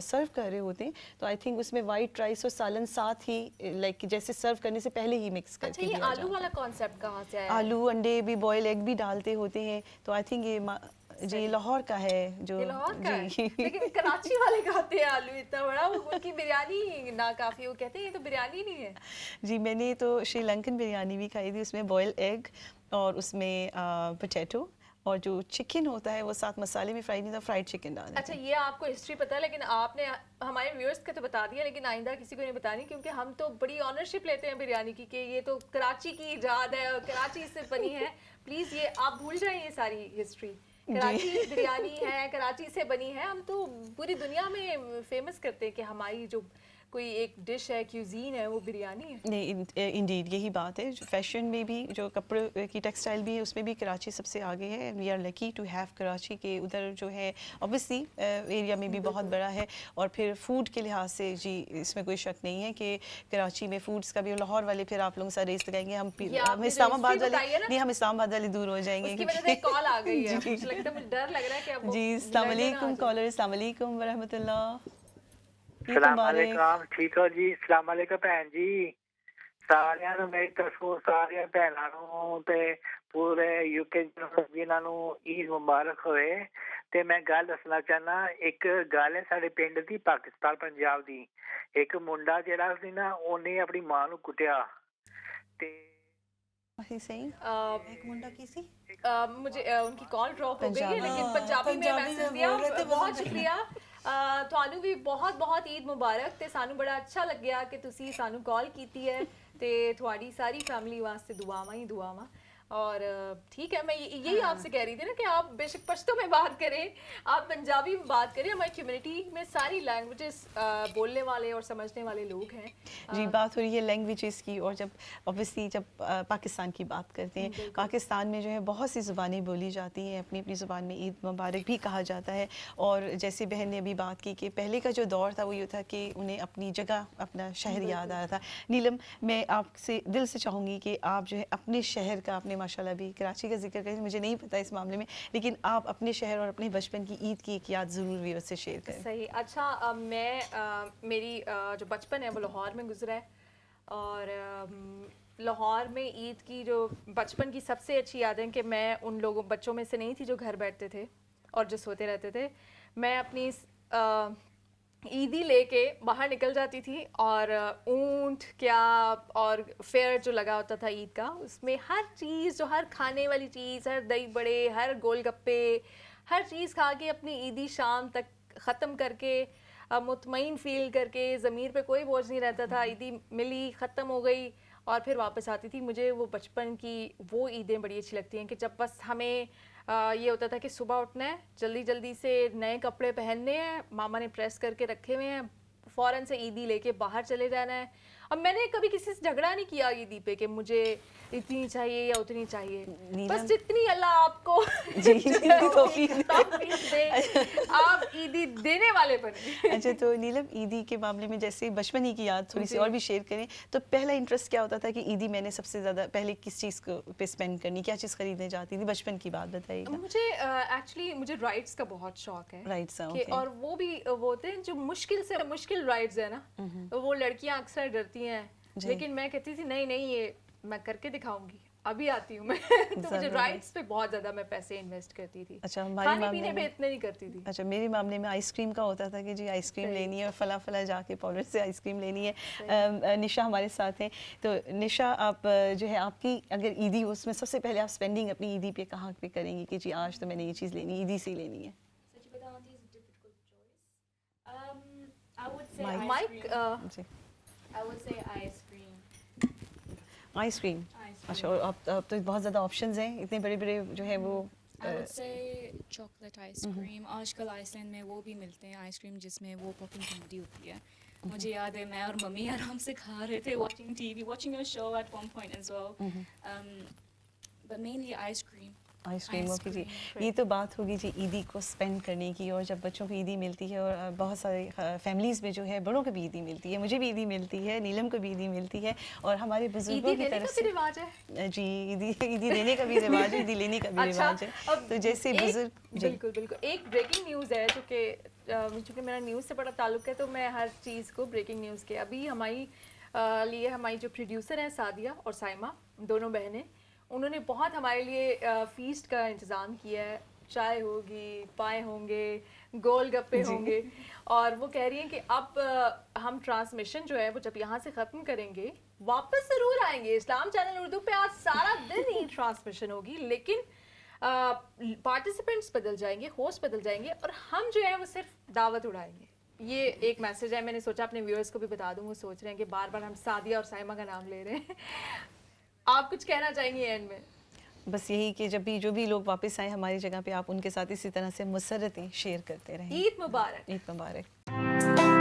سرو کر رہے ہوتے ہیں تو آئی تھنک اس میں وائٹ رائس اور سالن ساتھ ہی لائک جیسے سرو کرنے سے پہلے ہی مکس کر کے دیا جاتا ہے. آلو والا کانسیپٹ کہاں سے آیا؟ آلو انڈے بھی بوائل ایگ بھی ڈالتے ہوتے ہیں, تو آئی تھنک یہ جی لاہور کا ہے جو جی. لیکن کراچی والے کھاتے ہیں آلو اتنا بڑا, وہ ان کی بریانی نہ کافی, وہ کہتے ہیں یہ تو بریانی نہیں ہے. جی میں نے تو شری لنکن بریانی بھی کھائی تھی, اس میں بوائل ایگ اور اس میں پوٹیٹو اور جو چکن ہوتا ہے وہ ساتھ مسالے میں فرائی نہیں تھا, فرائیڈ چکن ڈالا. اچھا یہ آپ کو ہسٹری پتہ ہے, لیکن آپ نے ہمارے ویورز کو تو بتا دیا, لیکن آئندہ کسی کو نہیں بتانی, کیونکہ ہم تو بڑی آنرشپ لیتے ہیں بریانی کی کہ یہ تو کراچی کی ایجاد ہے اور کراچی سے بنی ہے. پلیز یہ آپ بھول جائیں یہ ساری ہسٹری. کراچی بریانی ہے, کراچی سے بنی ہے. ہم تو پوری دنیا میں فیمس کرتے ہیں کہ ہماری جو کوئی ایک ڈش ہے, کیوزین ہے, وہ بریانی ہے. نہیں انڈیڈ یہی بات ہے. جو فیشن میں بھی, جو کپڑے کی ٹیکسٹائل بھی ہے, اس میں بھی کراچی سب سے آگے ہے. We are lucky to have Karachi کے ادھر جو ہے اوبیسلی ایریا میں بھی بہت بڑا ہے. اور پھر فوڈ کے لحاظ سے جی اس میں کوئی شک نہیں ہے کہ کراچی میں فوڈس کا بھی, لاہور والے پھر آپ لوگوں سے ریس لگائیں گے, ہم اسلام آباد والے نہیں, ہم اسلام آباد والے دور ہو جائیں گے. کال آ گئی ہے, مجھے لگتا ہے مجھے ڈر لگ رہا ہے کہ جی السلام علیکم کالر, السلام علیکم ورحمۃ اللہ. السلام علیکم. ٹھیک ہو جی؟ السلام علیکم بھن جی. سارے میری طرفوں سارے بھنوں تے پورے یو کے جنہاں نوں عید مبارک ہوئے. تے میں گل دسنا چاہنا, ایک گل ہے سارے پنڈ دی, پاکستان پنجاب دی. ایک منڈا جڑا سی نا, اونے اپنی ماں نوں کٹیا تے ایک منڈا کی سی, مجھے ان کی کال ڈراپ ہو گئی ہے, لیکن پنجابی میں میسج دیا. بہت شکریہ. ਤੁਹਾਨੂੰ ਵੀ ਬਹੁਤ ਈਦ ਮੁਬਾਰਕ. ਤੇ ਸਾਨੂੰ ਬੜਾ ਅੱਛਾ ਲੱਗਿਆ ਕਿ ਤੁਸੀਂ ਸਾਨੂੰ ਕਾਲ ਕੀਤੀ ਹੈ, ਤੇ ਤੁਹਾਡੀ ਸਾਰੀ ਫੈਮਿਲੀ ਵਾਸਤੇ ਦੁਆਵਾਂ ਹੀ ਦੁਆਵਾਂ. اور ٹھیک ہے, میں یہی آپ سے کہہ رہی تھی نا کہ آپ بے شک پشتو میں بات کریں, آپ پنجابی میں بات کریں. ہماری کمیونٹی میں ساری لینگویجز بولنے والے اور سمجھنے والے لوگ ہیں. جی بات ہو رہی ہے لینگویجز کی, اور جب اوبیسلی جب پاکستان کی بات کرتے ہیں, پاکستان میں جو ہے بہت سی زبانیں بولی جاتی ہیں. اپنی اپنی زبان میں عید مبارک بھی کہا جاتا ہے. اور جیسے بہن نے ابھی بات کی کہ پہلے کا جو دور تھا وہ یہ تھا کہ انہیں اپنی جگہ, اپنا شہر یاد آ رہا تھا. نیلم میں آپ سے دل سے چاہوں گی کہ آپ جو ہے اپنے شہر کا, اپنے ماشاءاللہ بھی کراچی کا ذکر کریں, مجھے نہیں پتہ اس معاملے میں, لیکن آپ اپنے شہر اور اپنے بچپن کی عید کی ایک یاد ضرور بھی اس سے شیئر کریں. صحیح. اچھا میں میری جو بچپن ہے وہ لاہور میں گزرا ہے, اور لاہور میں عید کی جو بچپن کی سب سے اچھی یاد ہے کہ میں ان لوگوں بچوں میں سے نہیں تھی جو گھر بیٹھتے تھے اور جو سوتے رہتے تھے. میں اپنی عیدی لے کے باہر نکل جاتی تھی, اور اونٹ کیا اور فیئر جو لگا ہوتا تھا عید کا, اس میں ہر چیز, جو ہر کھانے والی چیز, ہر دہی بڑے, ہر گول گپے, ہر چیز کھا کے اپنی عیدی شام تک ختم کر کے مطمئن فیل کر کے, ضمیر پہ کوئی بوجھ نہیں رہتا تھا. عیدی ملی, ختم ہو گئی, اور پھر واپس آتی تھی. مجھے وہ بچپن کی وہ عیدیں بڑی اچھی لگتی ہیں کہ جب بس ہمیں یہ ہوتا تھا کہ صبح اٹھنا ہے, جلدی جلدی سے نئے کپڑے پہننے ہیں, ماما نے پریس کر کے رکھے ہوئے ہیں, فوراً سے عیدی لے کے باہر چلے جانا ہے. اب میں نے کبھی کسی سے جھگڑا نہیں کیا عیدی پہ کہ مجھے اتنی چاہیے یا اتنی چاہیے, بس جتنی اللہ آپ کو دے آپ عیدی دینے والے بنے. اچھا تو نیلم عیدی کے معاملے میں جیسے بچپن ہی کی یاد تھوڑی سی اور بھی شیئر کریں, تو پہلا انٹرسٹ کیا ہوتا تھا کہ عیدی میں نے سب سے زیادہ پہلے کس چیز کو پہ اسپینڈ کرنی, کیا چیز خریدنے جاتی تھی؟ بچپن کی بات بتائیے. مجھے ایکچولی مجھے رائڈس کا بہت شوق ہے. رائڈس, اور وہ بھی وہ ہوتے ہیں جو مشکل سے مشکل رائڈز ہیں نا, وہ لڑکیاں اکثر ڈرتی ہیں, لیکن میں کہتی تھی نہیں نہیں یہ میں کر کے دکھاؤں گی, ابھی آتی ہوں میں. تو مجھے رائڈس پہ بہت زیادہ میں پیسے انویسٹ کرتی تھی. اچھا کھانے پینے پہ اتنے نہیں کرتی تھی. اچھا میرے معاملے میں آئس کریم کا ہوتا تھا کہ جی آئس کریم لینی ہے اور فلاں فلاں جا کے پارلر سے آئس کریم لینی ہے. نشا ہمارے ساتھ ہیں, تو نشا آپ جو ہے آپ کی اگر عیدی ہو, اس میں سب سے پہلے آپ اسپینڈنگ اپنی عیدی پہ کہاں پہ کریں گی کہ جی آج تو میں نے یہ چیز لینی, عیدی سے ہی لینی ہے؟ Ice cream. اچھا اور اب تو بہت زیادہ آپشنز ہیں, اتنے بڑے بڑے جو ہے وہ. I would say chocolate ice cream. آج کل آئس لینڈ میں وہ بھی ملتے ہیں آئس کریم جس میں وہ پاپنگ کینڈی ہوتی ہے. مجھے یاد ہے میں اور ممی آرام سے کھا رہے تھے, watching TV, watching a show at one point as well. But mainly ice cream. Ice کریموں کی جی یہ تو بات ہوگی جی عیدی کو اسپینڈ کرنے کی, اور جب بچوں کو عیدی ملتی ہے, اور بہت سارے فیملیز میں جو ہے بڑوں کو بھی عیدی ملتی ہے, مجھے بھی عیدی ملتی ہے, نیلم کو بھی عیدی ملتی ہے, اور ہمارے بزرگوں کی طرف سے رواج ہے جی عیدی دینے کا بھی رواج ہے, عیدی لینے کا بھی رواج ہے. تو جیسے بزرگ بالکل بالکل ایک بریکنگ نیوز ہے جو کہ چونکہ میرا نیوز سے بڑا تعلق ہے تو میں ہر چیز کو بریکنگ نیوز کے ابھی ہماری لیے ہماری جو پروڈیوسر ہیں سعدیہ اور سائمہ دونوں بہنیں, انہوں نے بہت ہمارے لیے فیسٹ کا انتظام کیا ہے. چائے ہوگی, پائے ہوں گے, گول گپے ہوں گے, اور وہ کہہ رہی ہیں کہ اب ہم ٹرانسمیشن جو ہے وہ جب یہاں سے ختم کریں گے واپس ضرور آئیں گے. اسلام چینل اردو پہ آج سارا دن ہی ٹرانسمیشن ہوگی, لیکن پارٹیسپینٹس بدل جائیں گے, ہوسٹ بدل جائیں گے, اور ہم جو ہے وہ صرف دعوت اڑائیں گے. یہ ایک میسج ہے, میں نے سوچا اپنے ویورز کو بھی بتا دوں, وہ سوچ رہے ہیں کہ بار بار ہم سعدیہ اور سائمہ کا نام لے رہے ہیں. آپ کچھ کہنا چاہیں گے اینڈ میں؟ بس یہی کہ جب بھی جو بھی لوگ واپس آئیں ہماری جگہ پہ, آپ ان کے ساتھ اسی طرح سے مسرتیں شیئر کرتے رہیں. عید مبارک. عید مبارک.